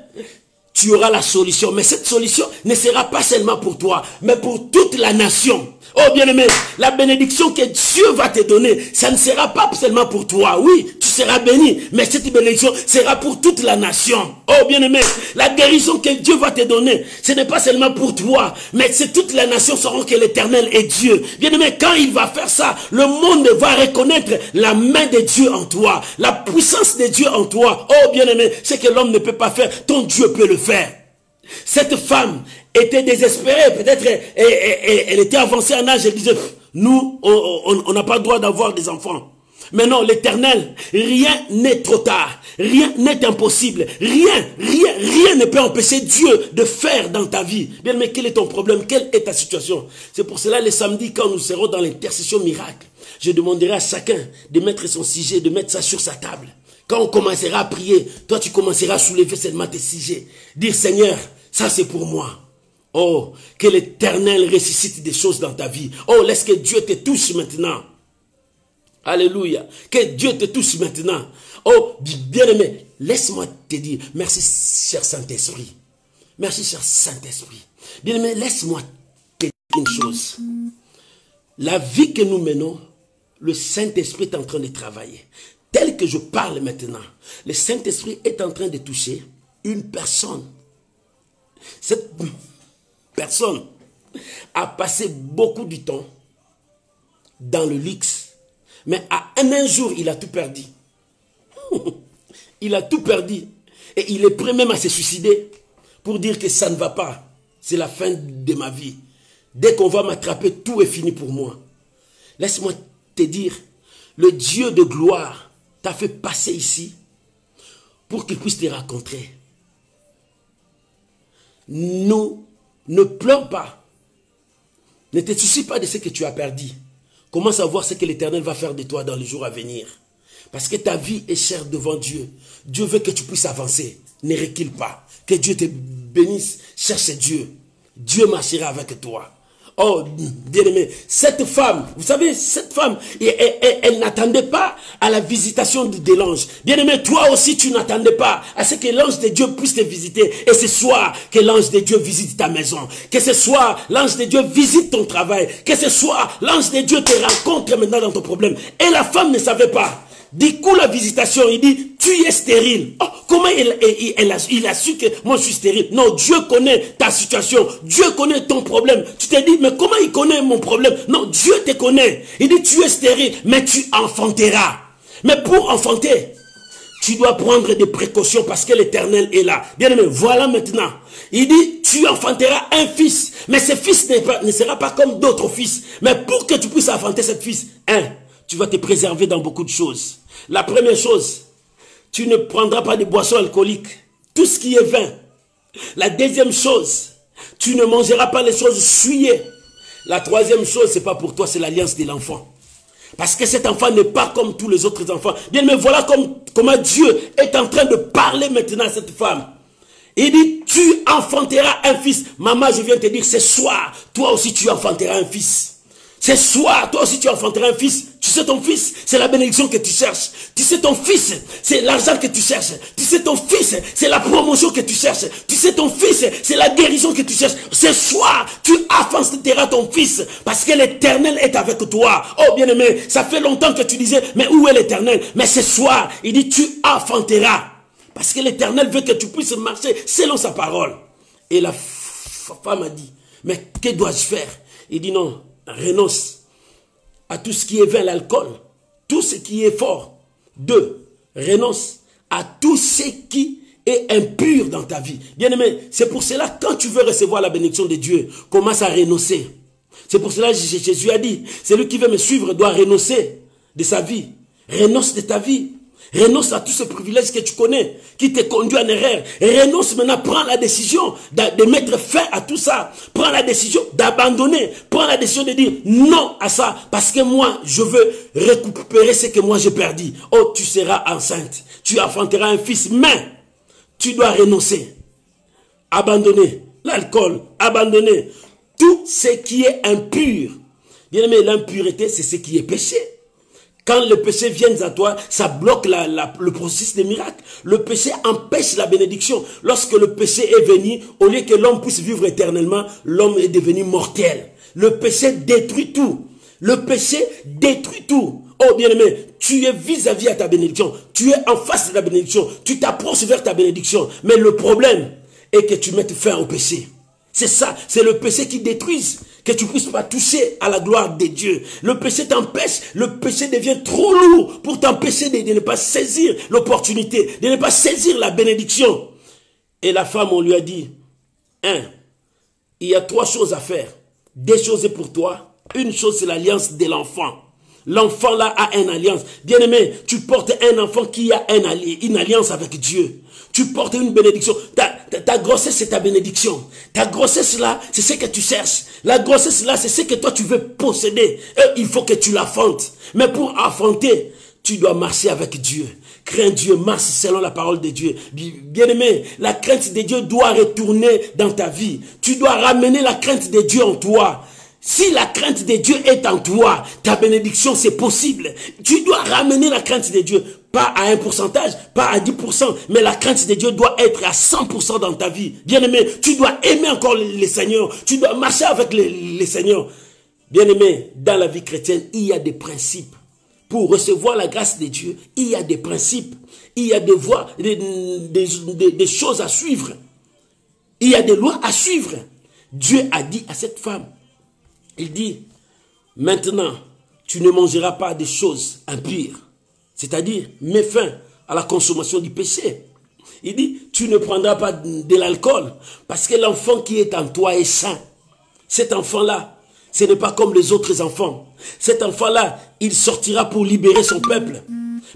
tu auras la solution. Mais cette solution ne sera pas seulement pour toi, mais pour toute la nation. Oh bien-aimé, la bénédiction que Dieu va te donner, ça ne sera pas seulement pour toi. Oui, tu seras béni, mais cette bénédiction sera pour toute la nation. Oh bien-aimé, la guérison que Dieu va te donner, ce n'est pas seulement pour toi, mais c'est toute la nation sauront que l'Éternel est Dieu. Bien-aimé, quand il va faire ça, le monde va reconnaître la main de Dieu en toi, la puissance de Dieu en toi. Oh bien-aimé, ce que l'homme ne peut pas faire, ton Dieu peut le faire. Cette femme était désespérée, peut-être elle était avancée en âge, elle disait, nous, on n'a pas le droit d'avoir des enfants. Mais non, l'Éternel, rien n'est trop tard, rien n'est impossible, rien ne peut empêcher Dieu de faire dans ta vie. Bien, mais quel est ton problème, quelle est ta situation? C'est pour cela, les samedis, quand nous serons dans l'intercession miracle, je demanderai à chacun de mettre son sujet, de mettre ça sur sa table. Quand on commencera à prier, toi tu commenceras à soulever seulement tes sujets. Dire, Seigneur, ça c'est pour moi. Oh, que l'Éternel ressuscite des choses dans ta vie. Oh, laisse que Dieu te touche maintenant. Alléluia. Que Dieu te touche maintenant. Oh, bien-aimé, laisse-moi te dire, merci cher Saint-Esprit. Merci cher Saint-Esprit. Bien-aimé, laisse-moi te dire une chose. La vie que nous menons, le Saint-Esprit est en train de travailler. Tel que je parle maintenant, le Saint-Esprit est en train de toucher une personne. Cette personne a passé beaucoup de temps dans le luxe, mais à un jour, il a tout perdu. Il a tout perdu. Et il est prêt même à se suicider pour dire que ça ne va pas. C'est la fin de ma vie. Dès qu'on va m'attraper, tout est fini pour moi. Laisse-moi te dire, le Dieu de gloire t'a fait passer ici pour qu'il puisse te rencontrer. Nous ne pleure pas. Ne te soucie pas de ce que tu as perdu. Commence à voir ce que l'Éternel va faire de toi dans les jours à venir. Parce que ta vie est chère devant Dieu. Dieu veut que tu puisses avancer. Ne recule pas. Que Dieu te bénisse. Cherche Dieu. Dieu marchera avec toi. Oh, bien-aimé, cette femme, vous savez, cette femme, elle n'attendait pas à la visitation de l'ange. Bien-aimé, toi aussi, tu n'attendais pas à ce que l'ange de Dieu puisse te visiter. Et ce soir, que l'ange de Dieu visite ta maison. Que ce soir, l'ange de Dieu visite ton travail. Que ce soir, l'ange de Dieu te rencontre maintenant dans ton problème. Et la femme ne savait pas. Du coup, la visitation, il dit, tu es stérile. Oh, comment il a su que moi je suis stérile? Non, Dieu connaît ta situation. Dieu connaît ton problème. Tu te dis, mais comment il connaît mon problème? Non, Dieu te connaît. Il dit, tu es stérile, mais tu enfanteras. Mais pour enfanter, tu dois prendre des précautions parce que l'Éternel est là. Bien aimé, voilà maintenant. Il dit, tu enfanteras un fils. Mais ce fils ne sera pas comme d'autres fils. Mais pour que tu puisses enfanter ce fils, tu vas te préserver dans beaucoup de choses. La première chose, tu ne prendras pas de boissons alcooliques, tout ce qui est vin. La deuxième chose, tu ne mangeras pas les choses souillées. La troisième chose, c'est pas pour toi, c'est l'alliance de l'enfant. Parce que cet enfant n'est pas comme tous les autres enfants. Bien, mais voilà comment Dieu est en train de parler maintenant à cette femme. Il dit, tu enfanteras un fils. Maman, je viens te dire, ce soir, toi aussi tu enfanteras un fils. Ce soir, toi aussi tu enfanteras un fils. Tu sais ton fils, c'est la bénédiction que tu cherches. Tu sais ton fils, c'est l'argent que tu cherches. Tu sais ton fils, c'est la promotion que tu cherches. Tu sais ton fils, c'est la guérison que tu cherches. Ce soir, tu enfanteras ton fils parce que l'Éternel est avec toi. Oh bien-aimé, ça fait longtemps que tu disais, mais où est l'Éternel? Mais ce soir, il dit, tu enfanteras. Parce que l'Éternel veut que tu puisses marcher selon sa parole. Et la femme a dit, mais que dois-je faire? Il dit non. Renonce à tout ce qui est vin, l'alcool, tout ce qui est fort. 2. Renonce à tout ce qui est impur dans ta vie. Bien-aimé, c'est pour cela, quand tu veux recevoir la bénédiction de Dieu, commence à renoncer. C'est pour cela que Jésus a dit, celui qui veut me suivre doit renoncer de sa vie. Renonce de ta vie. Renonce à tous ces privilèges que tu connais, qui te conduit en erreur. Renonce maintenant, prends la décision de mettre fin à tout ça. Prends la décision d'abandonner. Prends la décision de dire non à ça. Parce que moi, je veux récupérer ce que moi j'ai perdu. Oh, tu seras enceinte. Tu enfanteras un fils. Mais, tu dois renoncer. Abandonner l'alcool. Abandonner tout ce qui est impur. Bien aimé, l'impureté, c'est ce qui est péché. Quand le péché vient à toi, ça bloque le processus des miracles. Le péché empêche la bénédiction. Lorsque le péché est venu, au lieu que l'homme puisse vivre éternellement, l'homme est devenu mortel. Le péché détruit tout. Le péché détruit tout. Oh bien-aimé, tu es vis-à-vis à ta bénédiction. Tu es en face de la bénédiction. Tu t'approches vers ta bénédiction. Mais le problème est que tu mettes fin au péché. C'est ça, c'est le péché qui détruit, que tu ne puisses pas toucher à la gloire de Dieu. Le péché t'empêche, le péché devient trop lourd pour t'empêcher de ne pas saisir l'opportunité, de ne pas saisir la bénédiction. Et la femme, on lui a dit, il y a 3 choses à faire. 2 choses pour toi, une chose c'est l'alliance de l'enfant. L'enfant là a une alliance. Bien-aimé, tu portes un enfant qui a une alliance avec Dieu. Tu portes une bénédiction. Ta grossesse, c'est ta bénédiction. Ta grossesse là, c'est ce que tu cherches. La grossesse là, c'est ce que toi tu veux posséder. Et il faut que tu l'enfantes. Mais pour enfanter, tu dois marcher avec Dieu. Crains Dieu, marche selon la parole de Dieu. Bien-aimé, la crainte de Dieu doit retourner dans ta vie. Tu dois ramener la crainte de Dieu en toi. Si la crainte de Dieu est en toi, ta bénédiction c'est possible. Tu dois ramener la crainte de Dieu. Pas à un pourcentage, pas à 10%, mais la crainte de Dieu doit être à 100% dans ta vie. Bien-aimé, tu dois aimer encore les Seigneurs. Tu dois marcher avec les Seigneurs. Bien-aimé, dans la vie chrétienne, il y a des principes. Pour recevoir la grâce de Dieu, il y a des principes. Il y a des voies, des choses à suivre. Il y a des lois à suivre. Dieu a dit à cette femme, il dit, maintenant, tu ne mangeras pas des choses impures. C'est-à-dire, mets fin à la consommation du péché. Il dit, tu ne prendras pas de l'alcool parce que l'enfant qui est en toi est saint. Cet enfant-là, ce n'est pas comme les autres enfants. Cet enfant-là, il sortira pour libérer son peuple.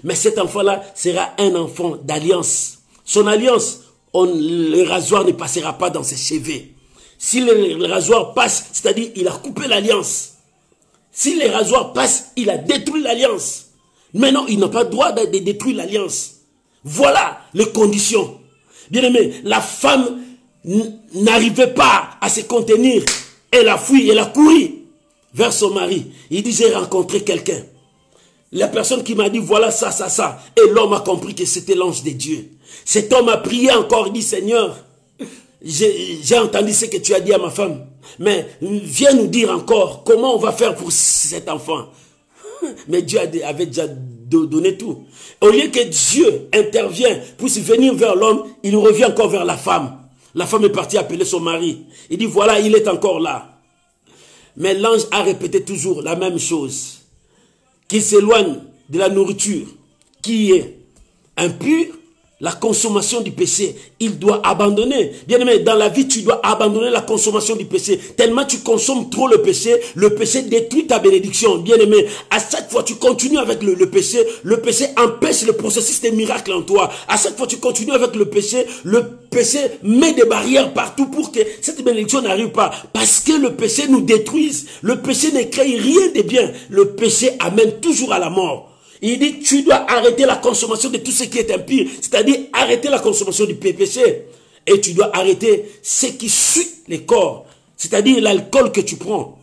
Mais cet enfant-là sera un enfant d'alliance. Son alliance, le rasoir ne passera pas dans ses cheveux. Si le rasoir passe, c'est-à-dire il a coupé l'alliance. Si le rasoir passe, il a détruit l'alliance. Maintenant, il n'a pas le droit de détruire l'alliance. Voilà les conditions. Bien aimé, la femme n'arrivait pas à se contenir. Elle a fui, elle a couru vers son mari. Il dit, j'ai rencontré quelqu'un. La personne qui m'a dit, voilà ça, ça, ça. Et l'homme a compris que c'était l'ange de Dieu. Cet homme a prié encore, il dit, Seigneur, j'ai entendu ce que tu as dit à ma femme. Mais viens nous dire encore comment on va faire pour cet enfant. Mais Dieu avait déjà donné tout. Au lieu que Dieu intervienne pour venir vers l'homme, il revient encore vers la femme. La femme est partie appeler son mari. Il dit, voilà, il est encore là. Mais l'ange a répété toujours la même chose. Qu'il s'éloigne de la nourriture qui est impure, la consommation du péché, il doit abandonner. Bien aimé, dans la vie, tu dois abandonner la consommation du péché. Tellement tu consommes trop le péché détruit ta bénédiction. Bien aimé, à chaque fois tu continues avec le péché empêche le processus des miracles en toi. À chaque fois tu continues avec le péché met des barrières partout pour que cette bénédiction n'arrive pas. Parce que le péché nous détruise. Le péché ne crée rien de bien. Le péché amène toujours à la mort. Il dit, tu dois arrêter la consommation de tout ce qui est impur. C'est-à-dire, arrêter la consommation du péché. Et tu dois arrêter ce qui suit les corps. C'est-à-dire, l'alcool que tu prends.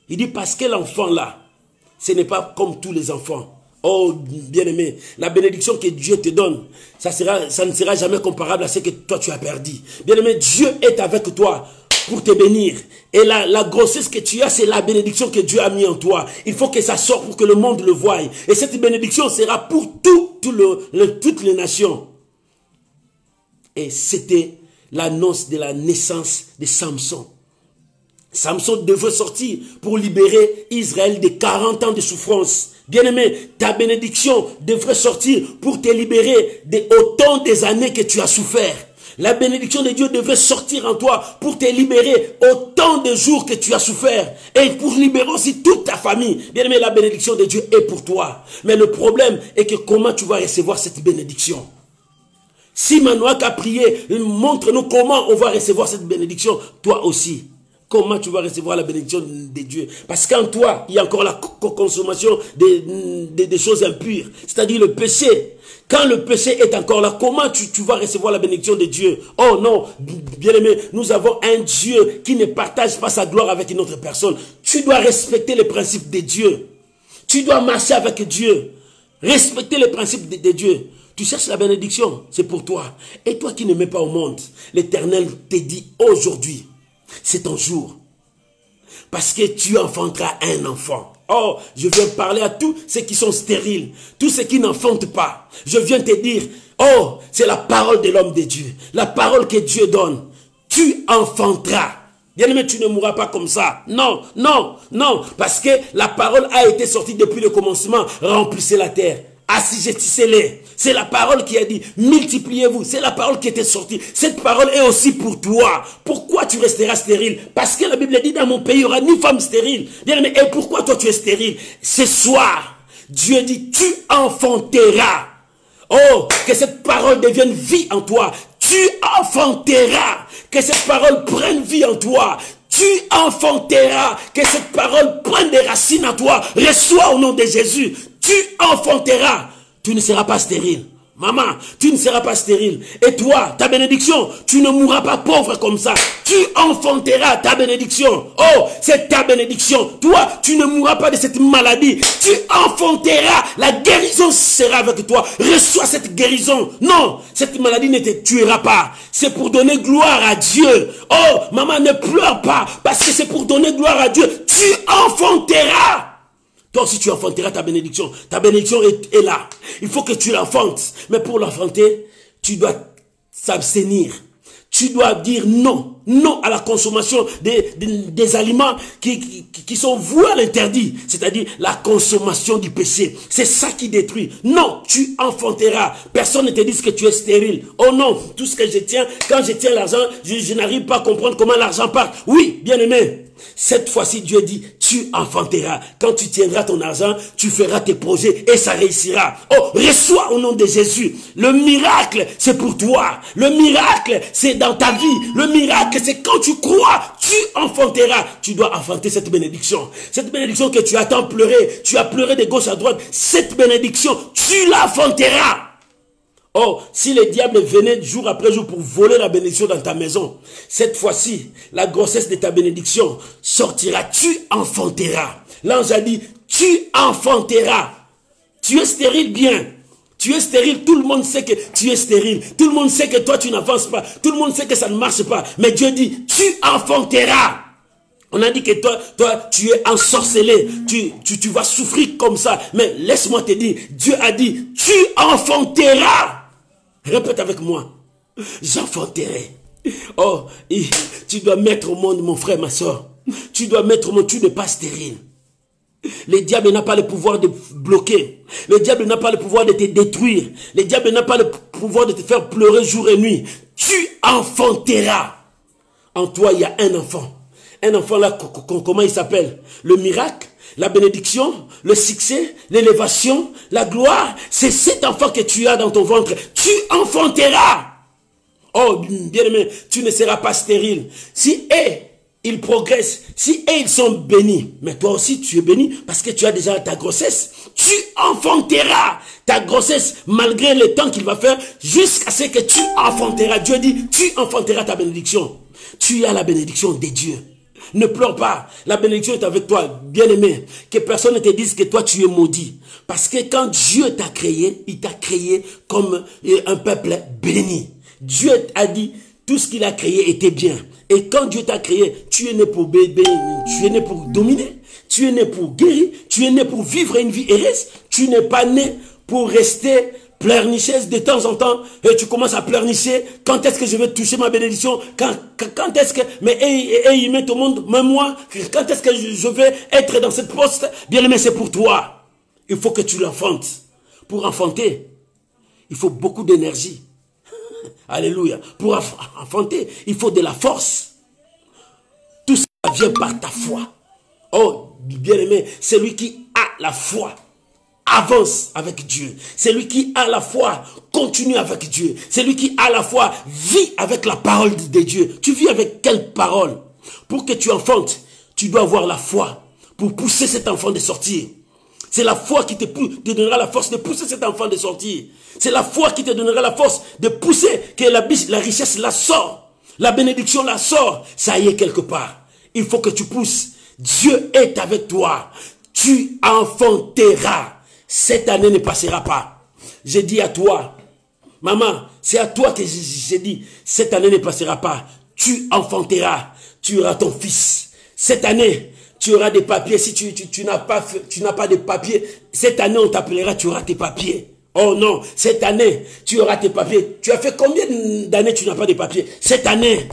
Il dit, parce que l'enfant là, ce n'est pas comme tous les enfants. Oh, bien-aimé, la bénédiction que Dieu te donne, ça ne sera jamais comparable à ce que toi tu as perdu. Bien-aimé, Dieu est avec toi pour te bénir. Et la grossesse que tu as, c'est la bénédiction que Dieu a mis en toi. Il faut que ça sorte pour que le monde le voie. Et cette bénédiction sera pour toutes les nations. Et c'était l'annonce de la naissance de Samson. Samson devait sortir pour libérer Israël de 40 ans de souffrance. Bien-aimé, ta bénédiction devrait sortir pour te libérer de autant des années que tu as souffert. La bénédiction de Dieu devrait sortir en toi pour te libérer autant de jours que tu as souffert. Et pour libérer aussi toute ta famille. Bien-aimé, la bénédiction de Dieu est pour toi. Mais le problème est que comment tu vas recevoir cette bénédiction? Si Manoak a prié, montre-nous comment on va recevoir cette bénédiction. Toi aussi. Comment tu vas recevoir la bénédiction de Dieu? Parce qu'en toi, il y a encore la consommation des choses impures. C'est-à-dire le péché. Quand le péché est encore là, comment tu vas recevoir la bénédiction de Dieu? Oh non, bien-aimé, nous avons un Dieu qui ne partage pas sa gloire avec une autre personne. Tu dois respecter les principes de Dieu. Tu dois marcher avec Dieu. Respecter les principes de Dieu. Tu cherches la bénédiction, c'est pour toi. Et toi qui ne mets pas au monde, l'Éternel te dit aujourd'hui, c'est ton jour. Parce que tu enfanteras un enfant. Oh, je viens parler à tous ceux qui sont stériles, tous ceux qui n'enfantent pas. Je viens te dire, oh, c'est la parole de l'homme de Dieu. La parole que Dieu donne. Tu enfanteras. Bien-aimé, tu ne mourras pas comme ça. Non, non, non. Parce que la parole a été sortie depuis le commencement. Remplissez la terre. Assujettissez-les. C'est la parole qui a dit, multipliez-vous. C'est la parole qui était sortie. Cette parole est aussi pour toi. Pourquoi tu resteras stérile? Parce que la Bible dit, dans mon pays, il n'y aura ni femme stérile. Bien aimé, et pourquoi toi tu es stérile? Ce soir, Dieu dit, tu enfanteras. Oh, que cette parole devienne vie en toi. Tu enfanteras. Que cette parole prenne vie en toi. Tu enfanteras. Que cette parole prenne des racines en toi. Reçois au nom de Jésus. Tu enfanteras. Tu ne seras pas stérile. Maman, tu ne seras pas stérile. Et toi, ta bénédiction, tu ne mourras pas pauvre comme ça. Tu enfanteras ta bénédiction. Oh, c'est ta bénédiction. Toi, tu ne mourras pas de cette maladie. Tu enfanteras. La guérison sera avec toi. Reçois cette guérison. Non, cette maladie ne te tuera pas. C'est pour donner gloire à Dieu. Oh, maman, ne pleure pas. Parce que c'est pour donner gloire à Dieu. Tu enfanteras. Toi aussi tu enfanteras ta bénédiction. Ta bénédiction est là. Il faut que tu l'enfantes. Mais pour l'enfanter, tu dois s'abstenir. Tu dois dire non. Non à la consommation des aliments qui sont voués à l'interdit. C'est-à-dire la consommation du péché. C'est ça qui détruit. Non, tu enfanteras. Personne ne te dit que tu es stérile. Oh non, tout ce que je tiens, quand je tiens l'argent, je n'arrive pas à comprendre comment l'argent part. Oui, bien aimé. Cette fois-ci, Dieu dit, tu enfanteras. Quand tu tiendras ton argent, tu feras tes projets et ça réussira. Oh, reçois au nom de Jésus. Le miracle, c'est pour toi. Le miracle, c'est dans ta vie. Le miracle, c'est quand tu crois, tu enfanteras. Tu dois enfanter cette bénédiction. Cette bénédiction que tu as tant pleuré. Tu as pleuré de gauche à droite. Cette bénédiction, tu l'enfanteras. Oh, si le diable venait jour après jour pour voler la bénédiction dans ta maison, cette fois-ci, la grossesse de ta bénédiction sortira. Tu enfanteras. L'ange a dit, tu enfanteras. Tu es stérile bien. Tu es stérile. Tout le monde sait que tu es stérile. Tout le monde sait que toi, tu n'avances pas. Tout le monde sait que ça ne marche pas. Mais Dieu dit, tu enfanteras. On a dit que toi, tu es ensorcelé. Tu vas souffrir comme ça. Mais laisse-moi te dire, Dieu a dit, tu enfanteras. Répète avec moi. J'enfanterai. Oh, tu dois mettre au monde, mon frère, ma soeur. Tu dois mettre au monde, tu n'es pas stérile. Le diable n'a pas le pouvoir de bloquer. Le diable n'a pas le pouvoir de te détruire. Le diable n'a pas le pouvoir de te faire pleurer jour et nuit. Tu enfanteras. En toi, il y a un enfant. Un enfant là, comment il s'appelle? Le miracle, la bénédiction, le succès, l'élévation, la gloire. C'est cet enfant que tu as dans ton ventre. Tu enfanteras. Oh, bien-aimé, tu ne seras pas stérile. Si ils progressent, si ils sont bénis, mais toi aussi tu es béni parce que tu as déjà ta grossesse. Tu enfanteras ta grossesse malgré le temps qu'il va faire jusqu'à ce que tu enfanteras. Dieu dit, tu enfanteras ta bénédiction. Tu as la bénédiction de Dieu. Ne pleure pas. La bénédiction est avec toi, bien-aimé. Que personne ne te dise que toi tu es maudit. Parce que quand Dieu t'a créé, il t'a créé comme un peuple béni. Dieu a dit, tout ce qu'il a créé était bien. Et quand Dieu t'a créé, tu es né pour bébé, tu es né pour dominer, tu es né pour guérir, tu es né pour vivre une vie heureuse. Tu n'es pas né pour rester pleurnicheuse de temps en temps, et tu commences à pleurnicher. Quand est-ce que je vais toucher ma bénédiction? Quand est-ce que... Mais il met au monde, même moi, quand est-ce que je vais être dans cette poste? Bien aimé, c'est pour toi. Il faut que tu l'enfantes. Pour enfanter, il faut beaucoup d'énergie. Alléluia. Pour enfanter, il faut de la force. Tout ça vient par ta foi. Oh, bien aimé, celui qui a la foi avance avec Dieu. Celui qui a la foi continue avec Dieu. Celui qui a la foi vit avec la parole de Dieu. Tu vis avec quelle parole? Pour que tu enfantes, tu dois avoir la foi pour pousser cet enfant de sortir. C'est la foi qui te donnera la force de pousser cet enfant de sortir. C'est la foi qui te donnera la force de pousser que la richesse la sort. La bénédiction la sort. Ça y est quelque part. Il faut que tu pousses. Dieu est avec toi. Tu enfanteras. Cette année ne passera pas. J'ai dit à toi, maman, c'est à toi que j'ai dit, cette année ne passera pas. Tu enfanteras. Tu auras ton fils. Cette année, tu auras des papiers. Si tu n'as pas de papiers, cette année on t'appellera, tu auras tes papiers. Oh non, cette année, tu auras tes papiers. Tu as fait combien d'années tu n'as pas de papiers? Cette année,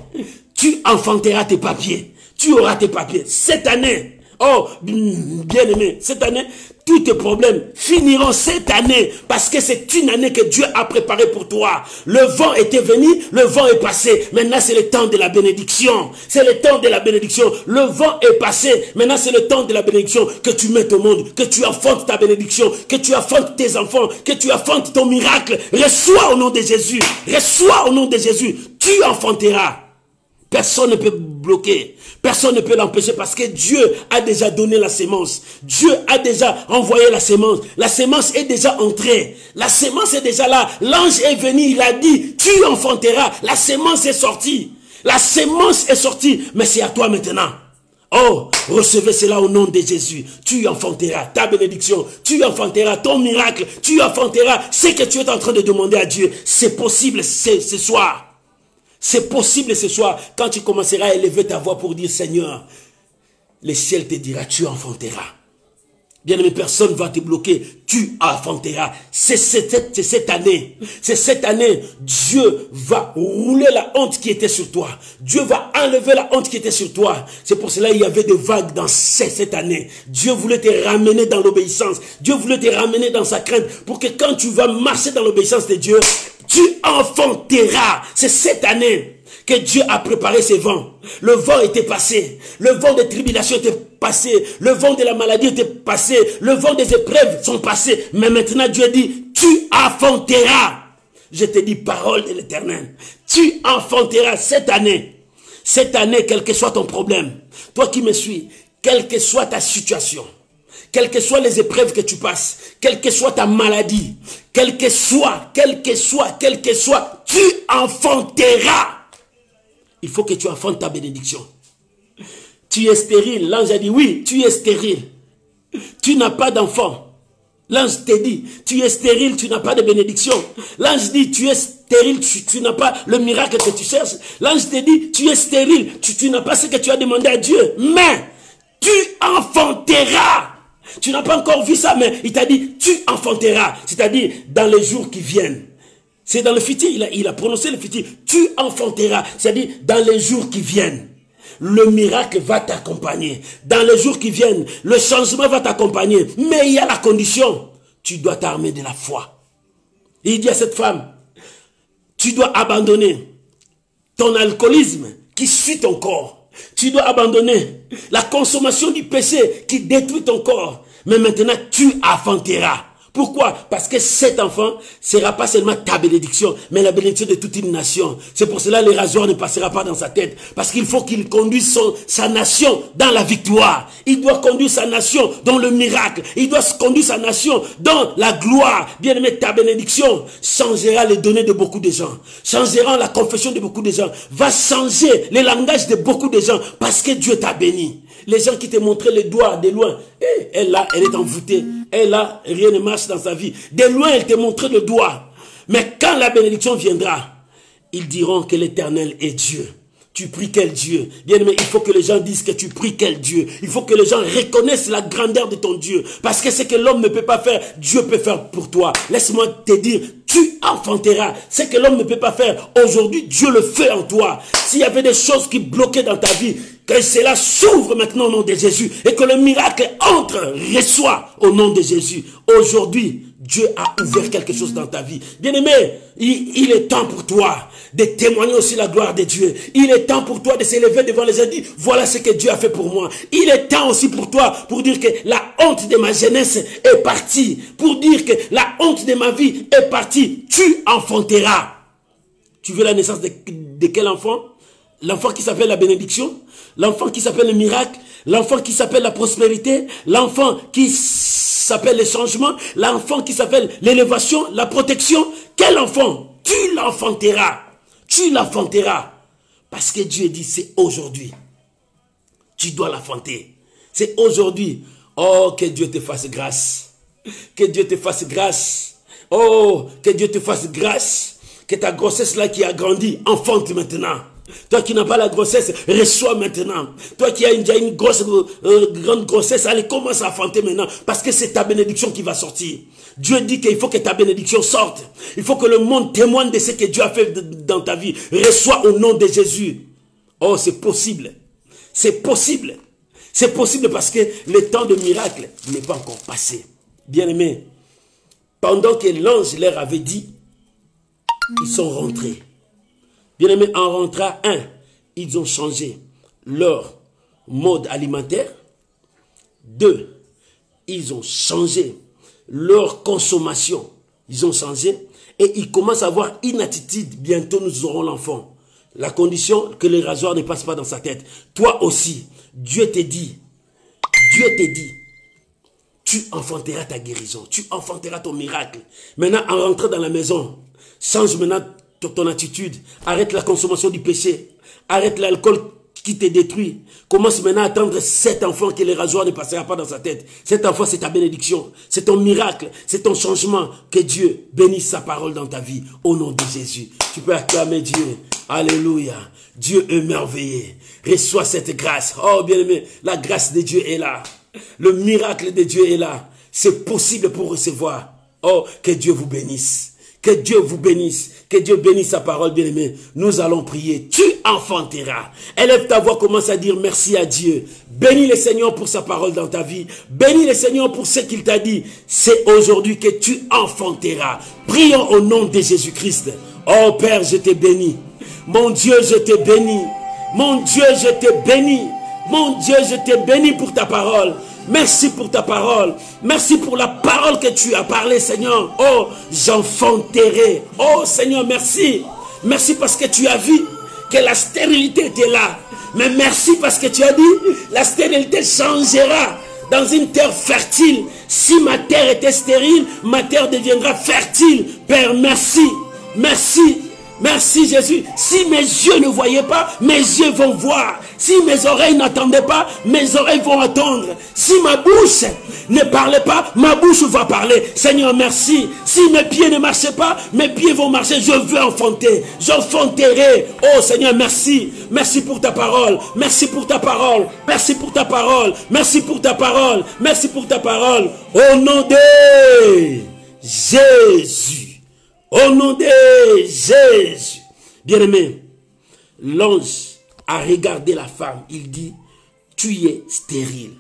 tu enfanteras tes papiers. Tu auras tes papiers. Cette année, oh, bien aimé, cette année, tous tes problèmes finiront cette année parce que c'est une année que Dieu a préparée pour toi. Le vent était venu, le vent est passé. Maintenant, c'est le temps de la bénédiction. C'est le temps de la bénédiction. Le vent est passé. Maintenant, c'est le temps de la bénédiction que tu mettes au monde, que tu enfantes ta bénédiction, que tu enfantes tes enfants, que tu enfantes ton miracle. Reçois au nom de Jésus. Reçois au nom de Jésus. Tu enfanteras. Personne ne peut bloquer. Personne ne peut l'empêcher parce que Dieu a déjà donné la sémence. Dieu a déjà envoyé la sémence. La sémence est déjà entrée. La sémence est déjà là. L'ange est venu, il a dit, tu enfanteras. La sémence est sortie. La sémence est sortie. Mais c'est à toi maintenant. Oh, recevez cela au nom de Jésus. Tu enfanteras ta bénédiction. Tu enfanteras ton miracle. Tu enfanteras ce que tu es en train de demander à Dieu. C'est possible ce soir. C'est possible ce soir, quand tu commenceras à élever ta voix pour dire, Seigneur, le ciel te dira, tu enfanteras. Bien-aimé, personne ne va te bloquer, tu enfanteras. C'est cette année. C'est cette année, Dieu va rouler la honte qui était sur toi. Dieu va enlever la honte qui était sur toi. C'est pour cela qu'il y avait des vagues dans cette année. Dieu voulait te ramener dans l'obéissance. Dieu voulait te ramener dans sa crainte pour que quand tu vas marcher dans l'obéissance de Dieu, tu enfanteras. C'est cette année que Dieu a préparé ces vents. Le vent était passé. Le vent des tribulations était passé. Le vent de la maladie était passé. Le vent des épreuves sont passés. Mais maintenant Dieu dit, tu enfanteras. Je te dis, parole de l'Éternel. Tu enfanteras cette année. Cette année, quel que soit ton problème. Toi qui me suis, quelle que soit ta situation. quelles que soient les épreuves que tu passes, quelle que soit ta maladie, quel que soit, tu enfanteras. Il faut que tu enfantes ta bénédiction. Tu es stérile. L'ange a dit oui, tu es stérile. Tu n'as pas d'enfant. L'ange te dit, tu es stérile, tu n'as pas de bénédiction. L'ange dit, tu es stérile, tu n'as pas le miracle que tu cherches. L'ange te dit, tu es stérile, tu n'as pas ce que tu as demandé à Dieu. Mais, tu enfanteras. Tu n'as pas encore vu ça, mais il t'a dit, tu enfanteras. C'est-à-dire, dans les jours qui viennent. C'est dans le futur, il a prononcé le futur. Tu enfanteras. C'est-à-dire, dans les jours qui viennent. Le miracle va t'accompagner. Dans les jours qui viennent, le changement va t'accompagner. Mais il y a la condition. Tu dois t'armer de la foi. Et il dit à cette femme, tu dois abandonner ton alcoolisme qui suit ton corps. Tu dois abandonner la consommation du péché qui détruit ton corps. Mais maintenant, tu enfanteras. Pourquoi? Parce que cet enfant ne sera pas seulement ta bénédiction, mais la bénédiction de toute une nation. C'est pour cela que le rasoir ne passera pas dans sa tête. Parce qu'il faut qu'il conduise sa nation dans la victoire. Il doit conduire sa nation dans le miracle. Il doit conduire sa nation dans la gloire. Bien-aimé, ta bénédiction changera les données de beaucoup de gens. Changera la confession de beaucoup de gens. Va changer le langage de beaucoup de gens parce que Dieu t'a béni. Les gens qui te montraient les doigts de loin, elle là, elle est envoûtée. Elle là, rien ne marche dans sa vie. De loin, elle te montrait le doigt. Mais quand la bénédiction viendra, ils diront que l'Éternel est Dieu. Tu pries quel Dieu? Bien aimé, il faut que les gens disent que tu pries quel Dieu. Il faut que les gens reconnaissent la grandeur de ton Dieu. Parce que ce que l'homme ne peut pas faire, Dieu peut faire pour toi. Laisse-moi te dire, tu enfanteras. Ce que l'homme ne peut pas faire, aujourd'hui, Dieu le fait en toi. S'il y avait des choses qui bloquaient dans ta vie, que cela s'ouvre maintenant au nom de Jésus. Et que le miracle entre, reçoit au nom de Jésus. Aujourd'hui, Dieu a ouvert quelque chose dans ta vie. Bien-aimé, il est temps pour toi de témoigner aussi la gloire de Dieu. Il est temps pour toi de s'élever devant les gens et dire, voilà ce que Dieu a fait pour moi. Il est temps aussi pour toi pour dire que la honte de ma jeunesse est partie. Pour dire que la honte de ma vie est partie. Tu enfanteras. Tu veux la naissance de quel enfant? L'enfant qui s'appelle la bénédiction, l'enfant qui s'appelle le miracle, l'enfant qui s'appelle la prospérité, l'enfant qui s'appelle le changement, l'enfant qui s'appelle l'élévation, la protection. Quel enfant? Tu l'enfanteras. Tu l'enfanteras. Parce que Dieu dit, c'est aujourd'hui. Tu dois l'enfanter. C'est aujourd'hui. Oh, que Dieu te fasse grâce. Que Dieu te fasse grâce. Oh, que Dieu te fasse grâce. Que ta grossesse là qui a grandi, enfante maintenant. Toi qui n'as pas la grossesse, reçois maintenant. Toi qui as déjà une grande grossesse, allez, commence à enfanter maintenant. Parce que c'est ta bénédiction qui va sortir. Dieu dit qu'il faut que ta bénédiction sorte. Il faut que le monde témoigne de ce que Dieu a fait dans ta vie. Reçois au nom de Jésus. Oh, c'est possible. C'est possible. C'est possible parce que le temps de miracle n'est pas encore passé. Bien-aimés, pendant que l'ange leur avait dit, ils sont rentrés. Bien-aimés, en rentrant, ils ont changé leur mode alimentaire. 2, ils ont changé leur consommation. Ils ont changé et ils commencent à avoir une attitude. Bientôt, nous aurons l'enfant. La condition que le rasoir ne passe pas dans sa tête. Toi aussi, Dieu te dit, tu enfanteras ta guérison, tu enfanteras ton miracle. Maintenant, en rentrant dans la maison, change maintenant ton attitude, arrête la consommation du péché, arrête l'alcool qui te détruit. Commence maintenant à attendre cet enfant que le rasoir ne passera pas dans sa tête. Cet enfant, c'est ta bénédiction, c'est ton miracle, c'est ton changement. Que Dieu bénisse sa parole dans ta vie, au nom de Jésus. Tu peux acclamer Dieu. Alléluia. Dieu est merveilleux. Reçois cette grâce. Oh bien-aimé, la grâce de Dieu est là. Le miracle de Dieu est là. C'est possible pour recevoir. Oh, que Dieu vous bénisse. Que Dieu vous bénisse. Que Dieu bénisse sa parole, bien-aimé. Nous allons prier. Tu enfanteras. Élève ta voix, commence à dire merci à Dieu. Bénis le Seigneur pour sa parole dans ta vie. Bénis le Seigneur pour ce qu'il t'a dit. C'est aujourd'hui que tu enfanteras. Prions au nom de Jésus-Christ. Oh Père, je te bénis. Mon Dieu, je te bénis. Mon Dieu, je te bénis. Mon Dieu, je te bénis pour ta parole. Merci pour ta parole. Merci pour la parole que tu as parlé, Seigneur. Oh, j'enfanterai. Oh, Seigneur, merci. Merci parce que tu as vu que la stérilité était là. Mais merci parce que tu as dit, la stérilité changera dans une terre fertile. Si ma terre était stérile, ma terre deviendra fertile. Père, merci. Merci. Merci Jésus. Si mes yeux ne voyaient pas, mes yeux vont voir. Si mes oreilles n'entendaient pas, mes oreilles vont entendre. Si ma bouche ne parlait pas, ma bouche va parler. Seigneur, merci. Si mes pieds ne marchaient pas, mes pieds vont marcher. Je veux enfanter. J'enfanterai. Oh Seigneur, merci. Merci pour ta parole. Merci pour ta parole. Merci pour ta parole. Merci pour ta parole. Merci pour ta parole. Au nom de Jésus. Au nom de Jésus. Bien-aimé, l'ange a regardé la femme. Il dit, tu es stérile.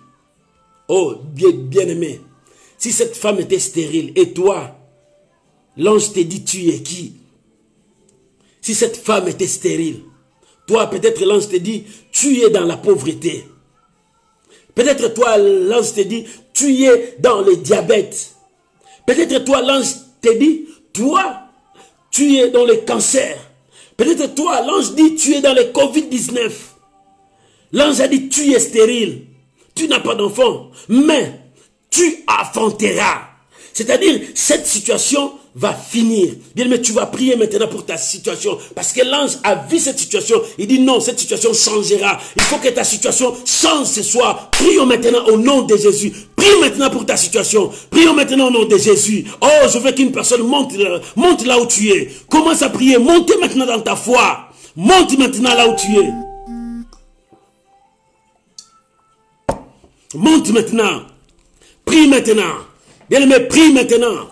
Oh, bien-aimé, si cette femme était stérile, et toi, l'ange te dit, tu es qui? Si cette femme était stérile, toi, peut-être l'ange te dit, tu es dans la pauvreté. Peut-être toi, l'ange te dit, tu es dans le diabète. Peut-être toi, l'ange te dit, toi, tu es dans le cancer. Peut-être toi, l'ange dit, tu es dans le Covid-19. L'ange a dit, tu es stérile. Tu n'as pas d'enfant. Mais tu enfanteras. C'est-à-dire, cette situation va finir. Bien, mais tu vas prier maintenant pour ta situation. Parce que l'ange a vu cette situation. Il dit non, cette situation changera. Il faut que ta situation change ce soir. Prions maintenant au nom de Jésus. Prie maintenant pour ta situation. Prions maintenant au nom de Jésus. Oh, je veux qu'une personne monte là où tu es. Commence à prier. Monte maintenant dans ta foi. Monte maintenant là où tu es. Monte maintenant. Prie maintenant. Bien-aimé, prie maintenant.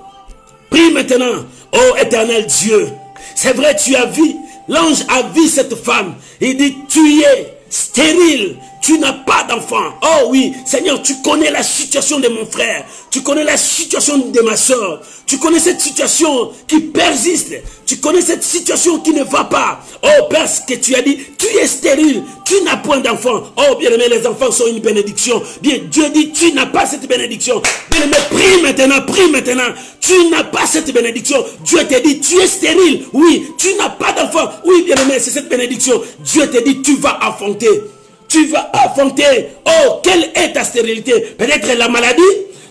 Prie maintenant. Oh éternel Dieu. C'est vrai, tu as vu. L'ange a vu cette femme. Il dit, tu es stérile. Tu n'as pas d'enfant. Oh oui, Seigneur, tu connais la situation de mon frère. Tu connais la situation de ma soeur. Tu connais cette situation qui persiste. Tu connais cette situation qui ne va pas. Oh Père, ce que tu as dit, tu es stérile. Tu n'as point d'enfant. Oh bien-aimé, les enfants sont une bénédiction. Bien, Dieu dit, tu n'as pas cette bénédiction. Bien-aimé, prie maintenant, prie maintenant. Tu n'as pas cette bénédiction. Dieu te dit, tu es stérile. Oui, tu n'as pas d'enfant. Oui, bien-aimé, c'est cette bénédiction. Dieu te dit, tu vas enfanter. Tu vas enfanter. Oh, quelle est ta stérilité? Peut-être la maladie.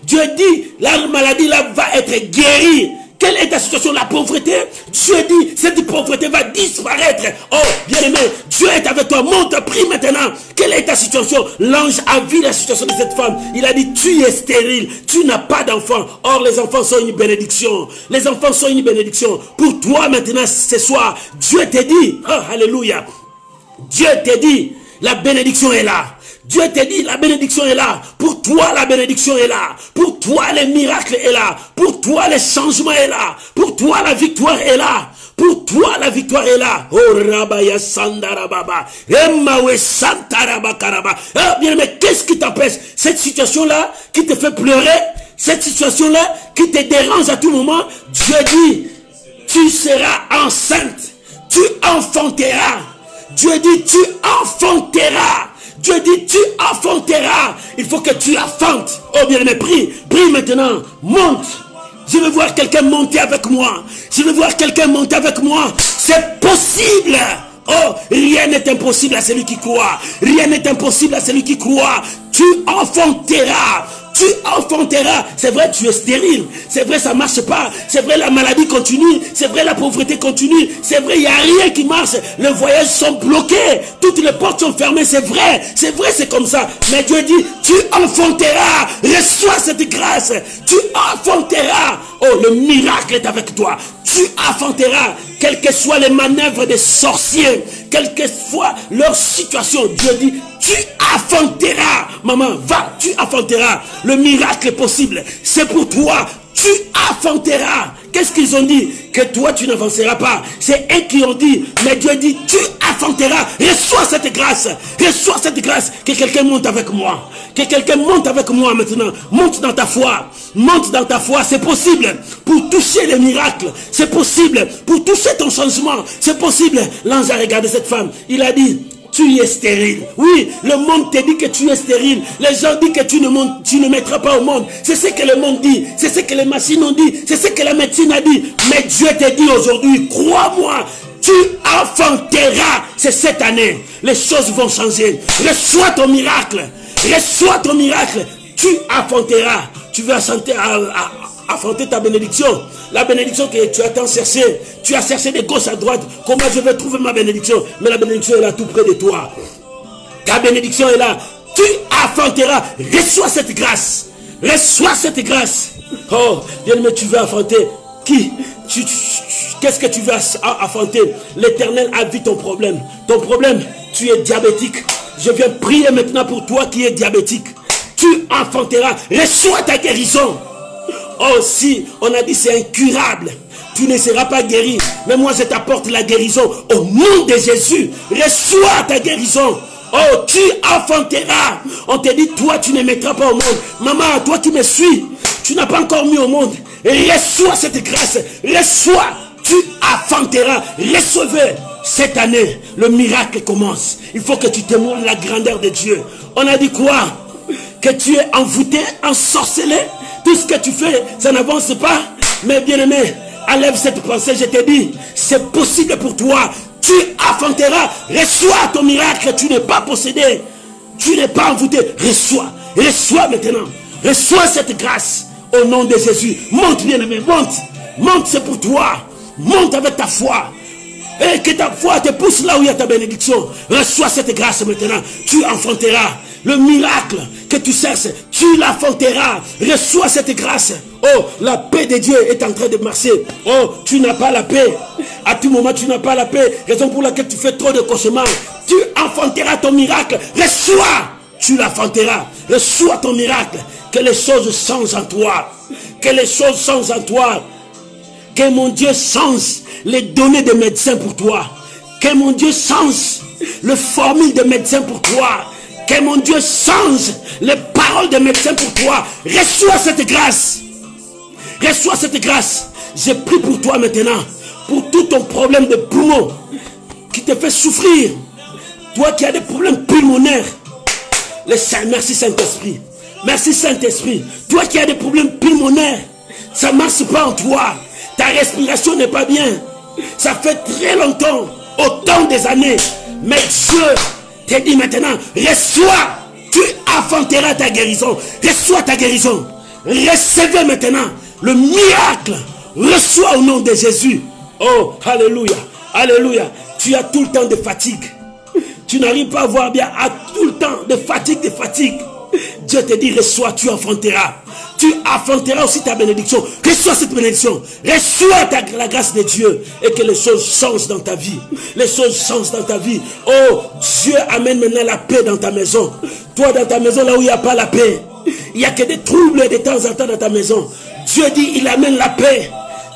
Dieu dit, la maladie là va être guérie. Quelle est ta situation? La pauvreté. Dieu dit, cette pauvreté va disparaître. Oh, bien-aimé, Dieu est avec toi. Monte, prie maintenant. Quelle est ta situation? L'ange a vu la situation de cette femme. Il a dit, tu es stérile. Tu n'as pas d'enfant. Or, les enfants sont une bénédiction. Les enfants sont une bénédiction. Pour toi maintenant, ce soir, Dieu te dit, oh, alléluia. Dieu te dit, la bénédiction est là. Dieu te dit, la bénédiction est là. Pour toi, la bénédiction est là. Pour toi, le miracle est là. Pour toi, le changement est là. Pour toi, la victoire est là. Pour toi, la victoire est là. Oh, Rabaya Sandarababa. Emawe Santarabakaraba. Ah, bien, mais qu'est-ce qui t'empêche? Cette situation-là qui te fait pleurer, cette situation-là qui te dérange à tout moment, Dieu dit, tu seras enceinte. Tu enfanteras. Dieu dit, tu enfanteras. Dieu dit, tu enfanteras. Il faut que tu enfantes. Oh bien, mais prie, prie maintenant. Monte. Je veux voir quelqu'un monter avec moi. Je veux voir quelqu'un monter avec moi. C'est possible. Oh, rien n'est impossible à celui qui croit. Rien n'est impossible à celui qui croit. Tu enfanteras. Tu enfanteras. C'est vrai, tu es stérile. C'est vrai, ça ne marche pas. C'est vrai, la maladie continue. C'est vrai, la pauvreté continue. C'est vrai, il n'y a rien qui marche. Les voyages sont bloqués. Toutes les portes sont fermées. C'est vrai, c'est comme ça. Mais Dieu dit, tu enfanteras. Reçois cette grâce. Tu enfanteras. Oh, le miracle est avec toi. Tu enfanteras. Quelles que soient les manœuvres des sorciers, quelle que soit leur situation, Dieu dit, tu enfanteras. Maman, va, tu enfanteras. Le miracle est possible. C'est pour toi. Tu enfanteras. Qu'est-ce qu'ils ont dit? Que toi, tu n'avanceras pas. C'est eux qui ont dit. Mais Dieu dit, tu enfanteras. Reçois cette grâce. Reçois cette grâce. Que quelqu'un monte avec moi. Que quelqu'un monte avec moi maintenant. Monte dans ta foi. Monte dans ta foi. C'est possible. Pour toucher les miracles. C'est possible. Pour toucher ton changement. C'est possible. L'ange a regardé cette femme. Il a dit, tu es stérile. Oui, le monde te dit que tu es stérile. Les gens disent que tu ne mettras pas au monde. C'est ce que le monde dit. C'est ce que les machines ont dit. C'est ce que la médecine a dit. Mais Dieu te dit aujourd'hui, crois-moi, tu enfanteras. C'est cette année. Les choses vont changer. Reçois ton miracle. Reçois ton miracle. tu affronteras. Tu veux affronter ta bénédiction. La bénédiction que tu as tant cherché. Tu as cherché de gauche à droite. Comment je vais trouver ma bénédiction? Mais la bénédiction est là tout près de toi. Ta bénédiction est là. Tu affronteras. Reçois cette grâce. Reçois cette grâce. Oh, bien-aimé, tu veux affronter qui? Qu'est-ce que tu veux affronter? L'Éternel a vu ton problème. Ton problème, tu es diabétique. Je viens prier maintenant pour toi qui es diabétique. Tu affronteras. Reçois ta guérison. Oh, si on a dit c'est incurable, tu ne seras pas guéri. Mais moi, je t'apporte la guérison au nom de Jésus. Reçois ta guérison. Oh, tu affronteras. On te dit, toi, tu ne mettras pas au monde. Maman, toi qui me suis, tu n'as pas encore mis au monde. Reçois cette grâce. Reçois. Tu affronteras. Recevez. Cette année, le miracle commence. Il faut que tu témoignes la grandeur de Dieu. On a dit quoi? Que tu es envoûté, ensorcelé. Tout ce que tu fais, ça n'avance pas. Mais bien aimé, enlève cette pensée, je te dis, c'est possible pour toi. Tu affronteras. Reçois ton miracle. Tu n'es pas possédé. Tu n'es pas envoûté. Reçois. Reçois maintenant. Reçois cette grâce. Au nom de Jésus. Monte, bien aimé. Monte. Monte, c'est pour toi. Monte avec ta foi. Et que ta foi te pousse là où il y a ta bénédiction. Reçois cette grâce maintenant. Tu affronteras. Le miracle que tu cherches, tu l'affronteras. Reçois cette grâce. Oh, la paix de Dieu est en train de marcher. Oh, tu n'as pas la paix. À tout moment, tu n'as pas la paix. Raison pour laquelle tu fais trop de cauchemars. Tu affronteras ton miracle. Reçois. Tu l'affronteras. Reçois ton miracle. Que les choses changent en toi. Que les choses changent en toi. Que mon Dieu change les données des médecins pour toi. Que mon Dieu change le formule des médecins pour toi. Que mon Dieu change les paroles des médecins pour toi. Reçois cette grâce. Reçois cette grâce. Je prie pour toi maintenant. Pour tout ton problème de poumon qui te fait souffrir. Toi qui as des problèmes pulmonaires. Merci Saint-Esprit. Merci Saint-Esprit. Toi qui as des problèmes pulmonaires. Ça ne marche pas en toi. Ta respiration n'est pas bien. Ça fait très longtemps. Autant des années. Mais Dieu te dit maintenant, reçois, tu affronteras ta guérison. Reçois ta guérison. Recevez maintenant le miracle. Reçois au nom de Jésus. Oh, alléluia, alléluia. Tu as tout le temps de fatigue. Tu n'arrives pas à voir bien, à tout le temps de fatigue, Dieu te dit, reçois, tu affronteras. Tu affronteras aussi ta bénédiction. Reçois cette bénédiction. Reçois la grâce de Dieu. Et que les choses changent dans ta vie. Les choses changent dans ta vie. Oh, Dieu amène maintenant la paix dans ta maison. Toi, dans ta maison, là où il n'y a pas la paix. Il n'y a que des troubles de temps en temps dans ta maison. Dieu dit, il amène la paix.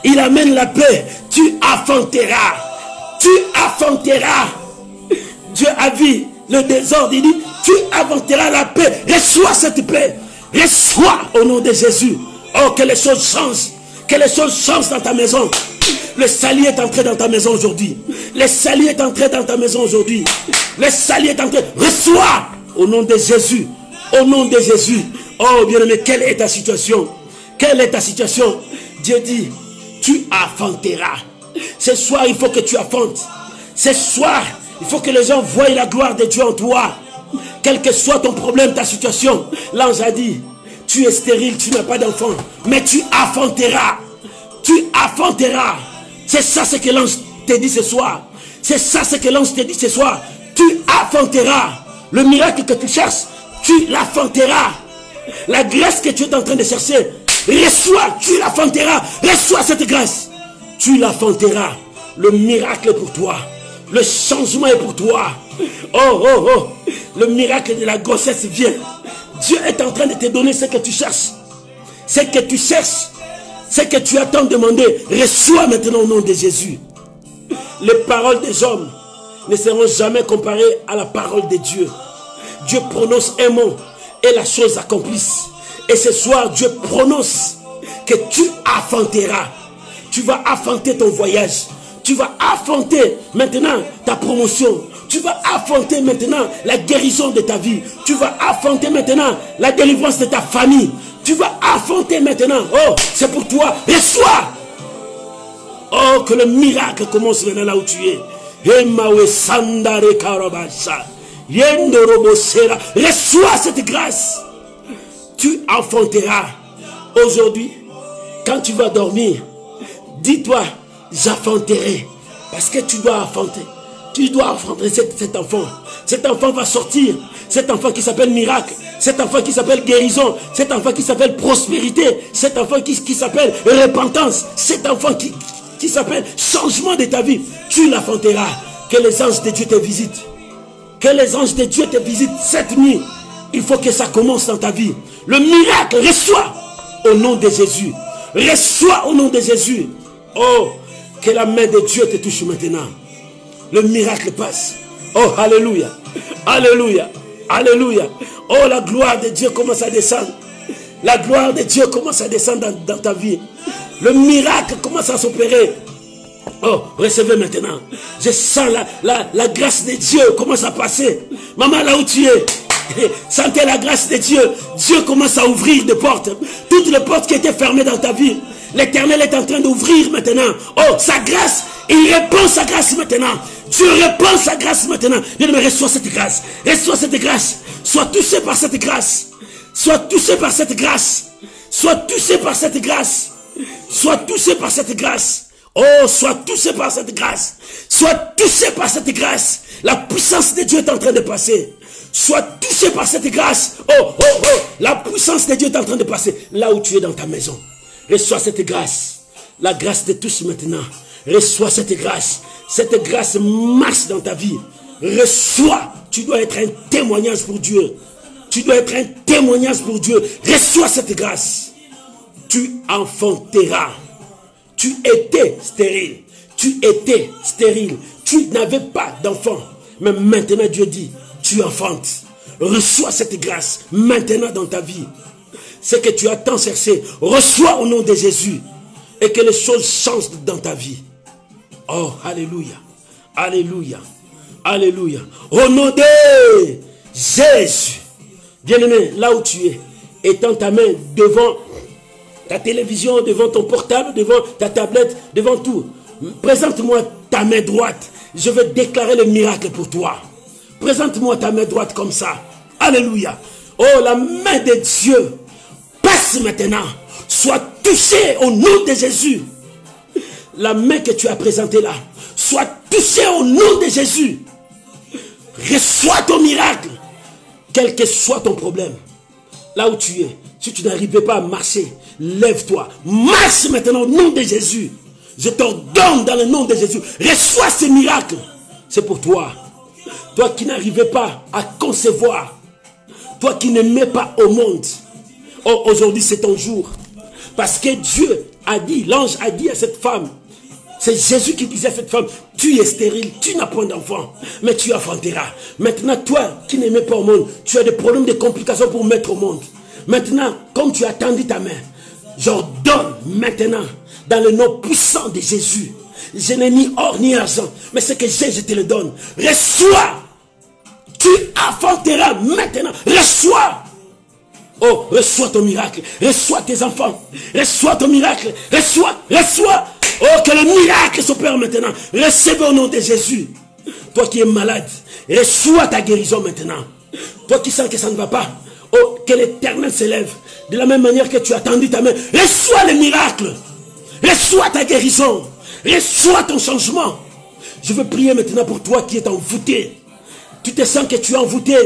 Il amène la paix. Tu affronteras. Tu affronteras. Dieu a vu le désordre. Il dit, tu affronteras la paix. Reçois cette paix. Reçois au nom de Jésus. Oh, que les choses changent. Que les choses changent dans ta maison. Le salut est entré dans ta maison aujourd'hui. Le salut est entré dans ta maison aujourd'hui. Le salut est entré. Reçois au nom de Jésus. Au nom de Jésus. Oh, bien-aimé, quelle est ta situation? Quelle est ta situation? Dieu dit, tu affronteras. Ce soir, il faut que tu affrontes. Ce soir, il faut que les gens voient la gloire de Dieu en toi. Quel que soit ton problème, ta situation, l'ange a dit, tu es stérile, tu n'as pas d'enfant, mais tu affronteras. Tu affronteras. C'est ça ce que l'ange te dit ce soir. C'est ça ce que l'ange te dit ce soir. Tu affronteras. Le miracle que tu cherches, tu l'affronteras. La grâce que tu es en train de chercher, reçois, tu l'affronteras. Reçois cette grâce. Tu l'affronteras. Le miracle est pour toi. Le changement est pour toi. Oh, oh, oh. Le miracle de la grossesse vient. Dieu est en train de te donner ce que tu cherches. Ce que tu cherches. Ce que tu as tant demandé. Reçois maintenant au nom de Jésus. Les paroles des hommes ne seront jamais comparées à la parole de Dieu. Dieu prononce un mot et la chose s'accomplisse. Et ce soir, Dieu prononce que tu affronteras. Tu vas affronter ton voyage. Tu vas affronter maintenant ta promotion. Tu vas affronter maintenant la guérison de ta vie. Tu vas affronter maintenant la délivrance de ta famille. Tu vas affronter maintenant. Oh, c'est pour toi. Reçois. Oh, que le miracle commence maintenant là où tu es. Reçois cette grâce. tu enfanteras. Aujourd'hui, quand tu vas dormir, dis-toi, j'enfanterai. Parce que tu dois enfanter. Tu dois enfanter cet enfant. Cet enfant va sortir. Cet enfant qui s'appelle miracle. Cet enfant qui s'appelle guérison. Cet enfant qui s'appelle prospérité. Cet enfant qui s'appelle repentance. Cet enfant qui s'appelle changement de ta vie. Tu l'enfanteras. Que les anges de Dieu te visitent. Que les anges de Dieu te visitent cette nuit. Il faut que ça commence dans ta vie. Le miracle, reçois au nom de Jésus. Reçois au nom de Jésus. Oh, que la main de Dieu te touche maintenant. Le miracle passe. Oh, alléluia. Alléluia. Alléluia. Oh, la gloire de Dieu commence à descendre. La gloire de Dieu commence à descendre dans ta vie. Le miracle commence à s'opérer. Oh, recevez maintenant. Je sens la grâce de Dieu commence à passer. Maman, là où tu es, sentez la grâce de Dieu. Dieu commence à ouvrir des portes. Toutes les portes qui étaient fermées dans ta vie, l'Éternel est en train d'ouvrir maintenant. Oh, sa grâce, il répand sa grâce maintenant. Dieu répand sa grâce maintenant. Bien-aimé, reçois cette grâce. Reçois cette grâce. Sois touché par cette grâce. Sois touché par cette grâce. Sois touché par cette grâce. Sois touché par cette grâce. Oh, sois touché par cette grâce. Sois touché par cette grâce. La puissance de Dieu est en train de passer. Sois touché par cette grâce. Oh, oh, oh. La puissance de Dieu est en train de passer. Là où tu es dans ta maison. Reçois cette grâce. La grâce te touche maintenant. Reçois cette grâce. Cette grâce marche dans ta vie. Reçois. Tu dois être un témoignage pour Dieu. Tu dois être un témoignage pour Dieu. Reçois cette grâce. Tu enfanteras. Tu étais stérile. Tu étais stérile. Tu n'avais pas d'enfant. Mais maintenant Dieu dit, tu enfantes. Reçois cette grâce maintenant dans ta vie. Ce que tu as tant cherché, reçois au nom de Jésus. Et que les choses changent dans ta vie. Oh, alléluia. Alléluia. Alléluia. Au nom de Jésus. Bien-aimé, là où tu es, étends ta main devant ta télévision, devant ton portable, devant ta tablette, devant tout. Présente-moi ta main droite. Je vais déclarer le miracle pour toi. Présente-moi ta main droite comme ça. Alléluia. Oh, la main de Dieu passe maintenant. Sois touché au nom de Jésus. La main que tu as présentée là, sois touché au nom de Jésus. Reçois ton miracle. Quel que soit ton problème, là où tu es, si tu n'arrivais pas à marcher, lève-toi. Marche maintenant au nom de Jésus. Je t'ordonne dans le nom de Jésus. Reçois ce miracle. C'est pour toi. Toi qui n'arrivais pas à concevoir. Toi qui n'aimais pas au monde. Oh, aujourd'hui c'est ton jour. Parce que Dieu a dit, l'ange a dit à cette femme. C'est Jésus qui disait à cette femme, tu es stérile, tu n'as point d'enfant, mais tu enfanteras. Maintenant, toi qui n'aimais pas au monde, tu as des problèmes, des complications pour mettre au monde. Maintenant, comme tu as tendu ta main, j'ordonne maintenant, dans le nom puissant de Jésus, je n'ai ni or ni argent, mais ce que j'ai, je te le donne. Reçois, tu enfanteras maintenant, reçois. Oh, reçois ton miracle, reçois tes enfants, reçois ton miracle, reçois. Oh, que le miracle s'opère maintenant. Recevez au nom de Jésus. Toi qui es malade, reçois ta guérison maintenant. Toi qui sens que ça ne va pas, oh, que l'Éternel s'élève. De la même manière que tu as tendu ta main, reçois le miracle. Reçois ta guérison. Reçois ton changement. Je veux prier maintenant pour toi qui es envoûté. Tu te sens que tu es envoûté.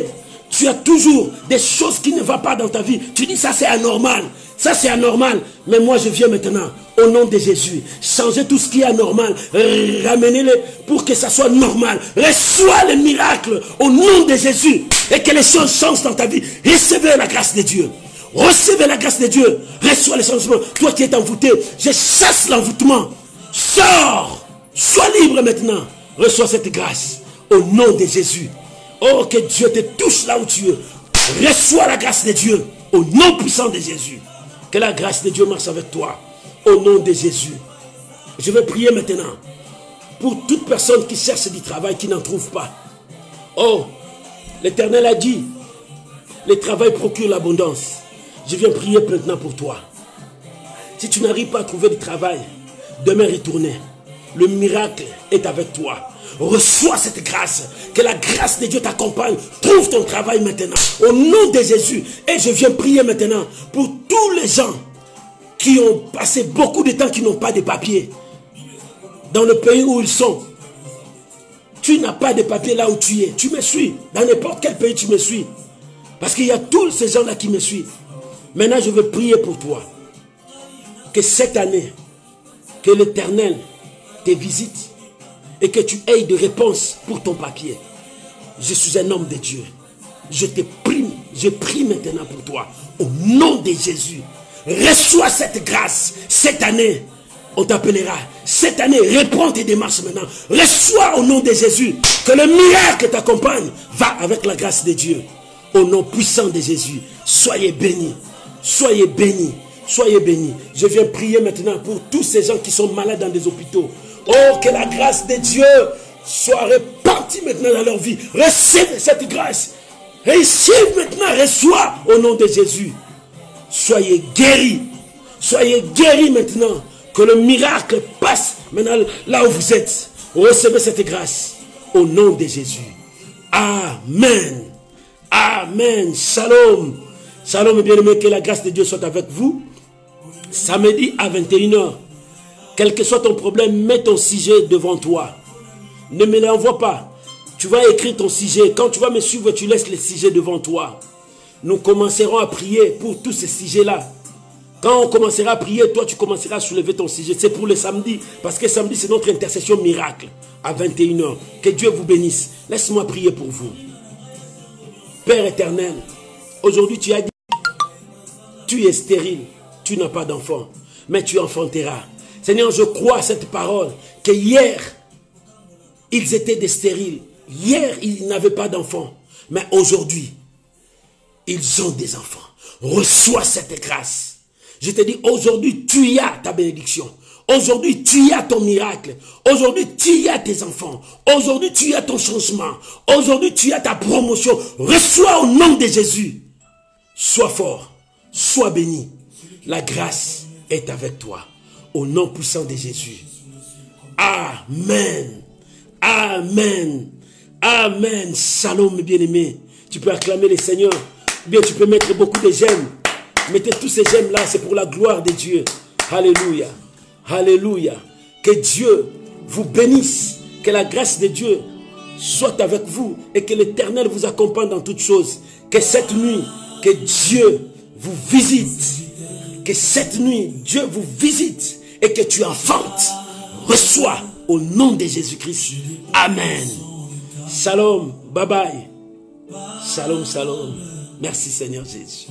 Tu as toujours des choses qui ne vont pas dans ta vie. Tu dis ça c'est anormal. Ça c'est anormal. Mais moi je viens maintenant au nom de Jésus. Changer tout ce qui est anormal. Ramenez-le pour que ça soit normal. Reçois le miracle au nom de Jésus. Et que les choses changent dans ta vie. Recevez la grâce de Dieu. Recevez la grâce de Dieu. Reçois le changement. Toi qui es envoûté, je chasse l'envoûtement. Sors. Sois libre maintenant. Reçois cette grâce au nom de Jésus. Oh, que Dieu te touche là où tu es. Reçois la grâce de Dieu au nom puissant de Jésus. Que la grâce de Dieu marche avec toi au nom de Jésus. Je vais prier maintenant pour toute personne qui cherche du travail, qui n'en trouve pas. Oh, l'Éternel a dit, le travail procure l'abondance. Je viens prier maintenant pour toi. Si tu n'arrives pas à trouver du travail, demain retourner. Le miracle est avec toi. Reçois cette grâce. Que la grâce de Dieu t'accompagne. Trouve ton travail maintenant. Au nom de Jésus. Et je viens prier maintenant pour tous les gens qui ont passé beaucoup de temps qui n'ont pas de papiers. Dans le pays où ils sont. Tu n'as pas de papiers là où tu es. Tu me suis. Dans n'importe quel pays tu me suis. Parce qu'il y a tous ces gens-là qui me suivent. Maintenant je veux prier pour toi. Que cette année, que l'Éternel te visite et que tu aies des réponses pour ton papier. Je suis un homme de Dieu. Je te prie, je prie maintenant pour toi. Au nom de Jésus, reçois cette grâce. Cette année, on t'appellera. Cette année, reprends tes démarches maintenant. Reçois au nom de Jésus. Que le miracle t'accompagne. Va avec la grâce de Dieu. Au nom puissant de Jésus, soyez bénis. Soyez bénis. Soyez bénis. Je viens prier maintenant pour tous ces gens qui sont malades dans des hôpitaux. Oh, que la grâce de Dieu soit répartie maintenant dans leur vie. Recevez cette grâce. Recevez maintenant, reçois au nom de Jésus. Soyez guéris. Soyez guéris maintenant. Que le miracle passe maintenant là où vous êtes. Recevez cette grâce au nom de Jésus. Amen. Amen. Shalom. Shalom, bien-aimés, que la grâce de Dieu soit avec vous. Samedi à 21h. Quel que soit ton problème, mets ton sujet devant toi. Ne me l'envoie pas. Tu vas écrire ton sujet. Quand tu vas me suivre, tu laisses les sujets devant toi. Nous commencerons à prier pour tous ces sujets-là. Quand on commencera à prier, toi tu commenceras à soulever ton sujet. C'est pour le samedi. Parce que samedi, c'est notre intercession miracle. À 21h. Que Dieu vous bénisse. Laisse-moi prier pour vous. Père éternel, aujourd'hui tu as dit, tu es stérile. Tu n'as pas d'enfant, mais tu enfanteras. Seigneur, je crois à cette parole, que hier, ils étaient des stériles. Hier, ils n'avaient pas d'enfants. Mais aujourd'hui, ils ont des enfants. Reçois cette grâce. Je te dis, aujourd'hui, tu as ta bénédiction. Aujourd'hui, tu as ton miracle. Aujourd'hui, tu as tes enfants. Aujourd'hui, tu as ton changement. Aujourd'hui, tu as ta promotion. Reçois au nom de Jésus. Sois fort. Sois béni. La grâce est avec toi. Au nom puissant de Jésus. Amen. Amen. Amen. Shalom, bien-aimé. Tu peux acclamer le Seigneur. Bien, tu peux mettre beaucoup de j'aime. Mettez tous ces j'aime là. C'est pour la gloire de Dieu. Alléluia. Alléluia. Que Dieu vous bénisse. Que la grâce de Dieu soit avec vous. Et que l'Éternel vous accompagne dans toutes choses. Que cette nuit, que Dieu vous visite. Que cette nuit, Dieu vous visite et que tu enfantes. Reçois au nom de Jésus-Christ. Amen. Shalom. Bye bye. Shalom, shalom. Merci Seigneur Jésus.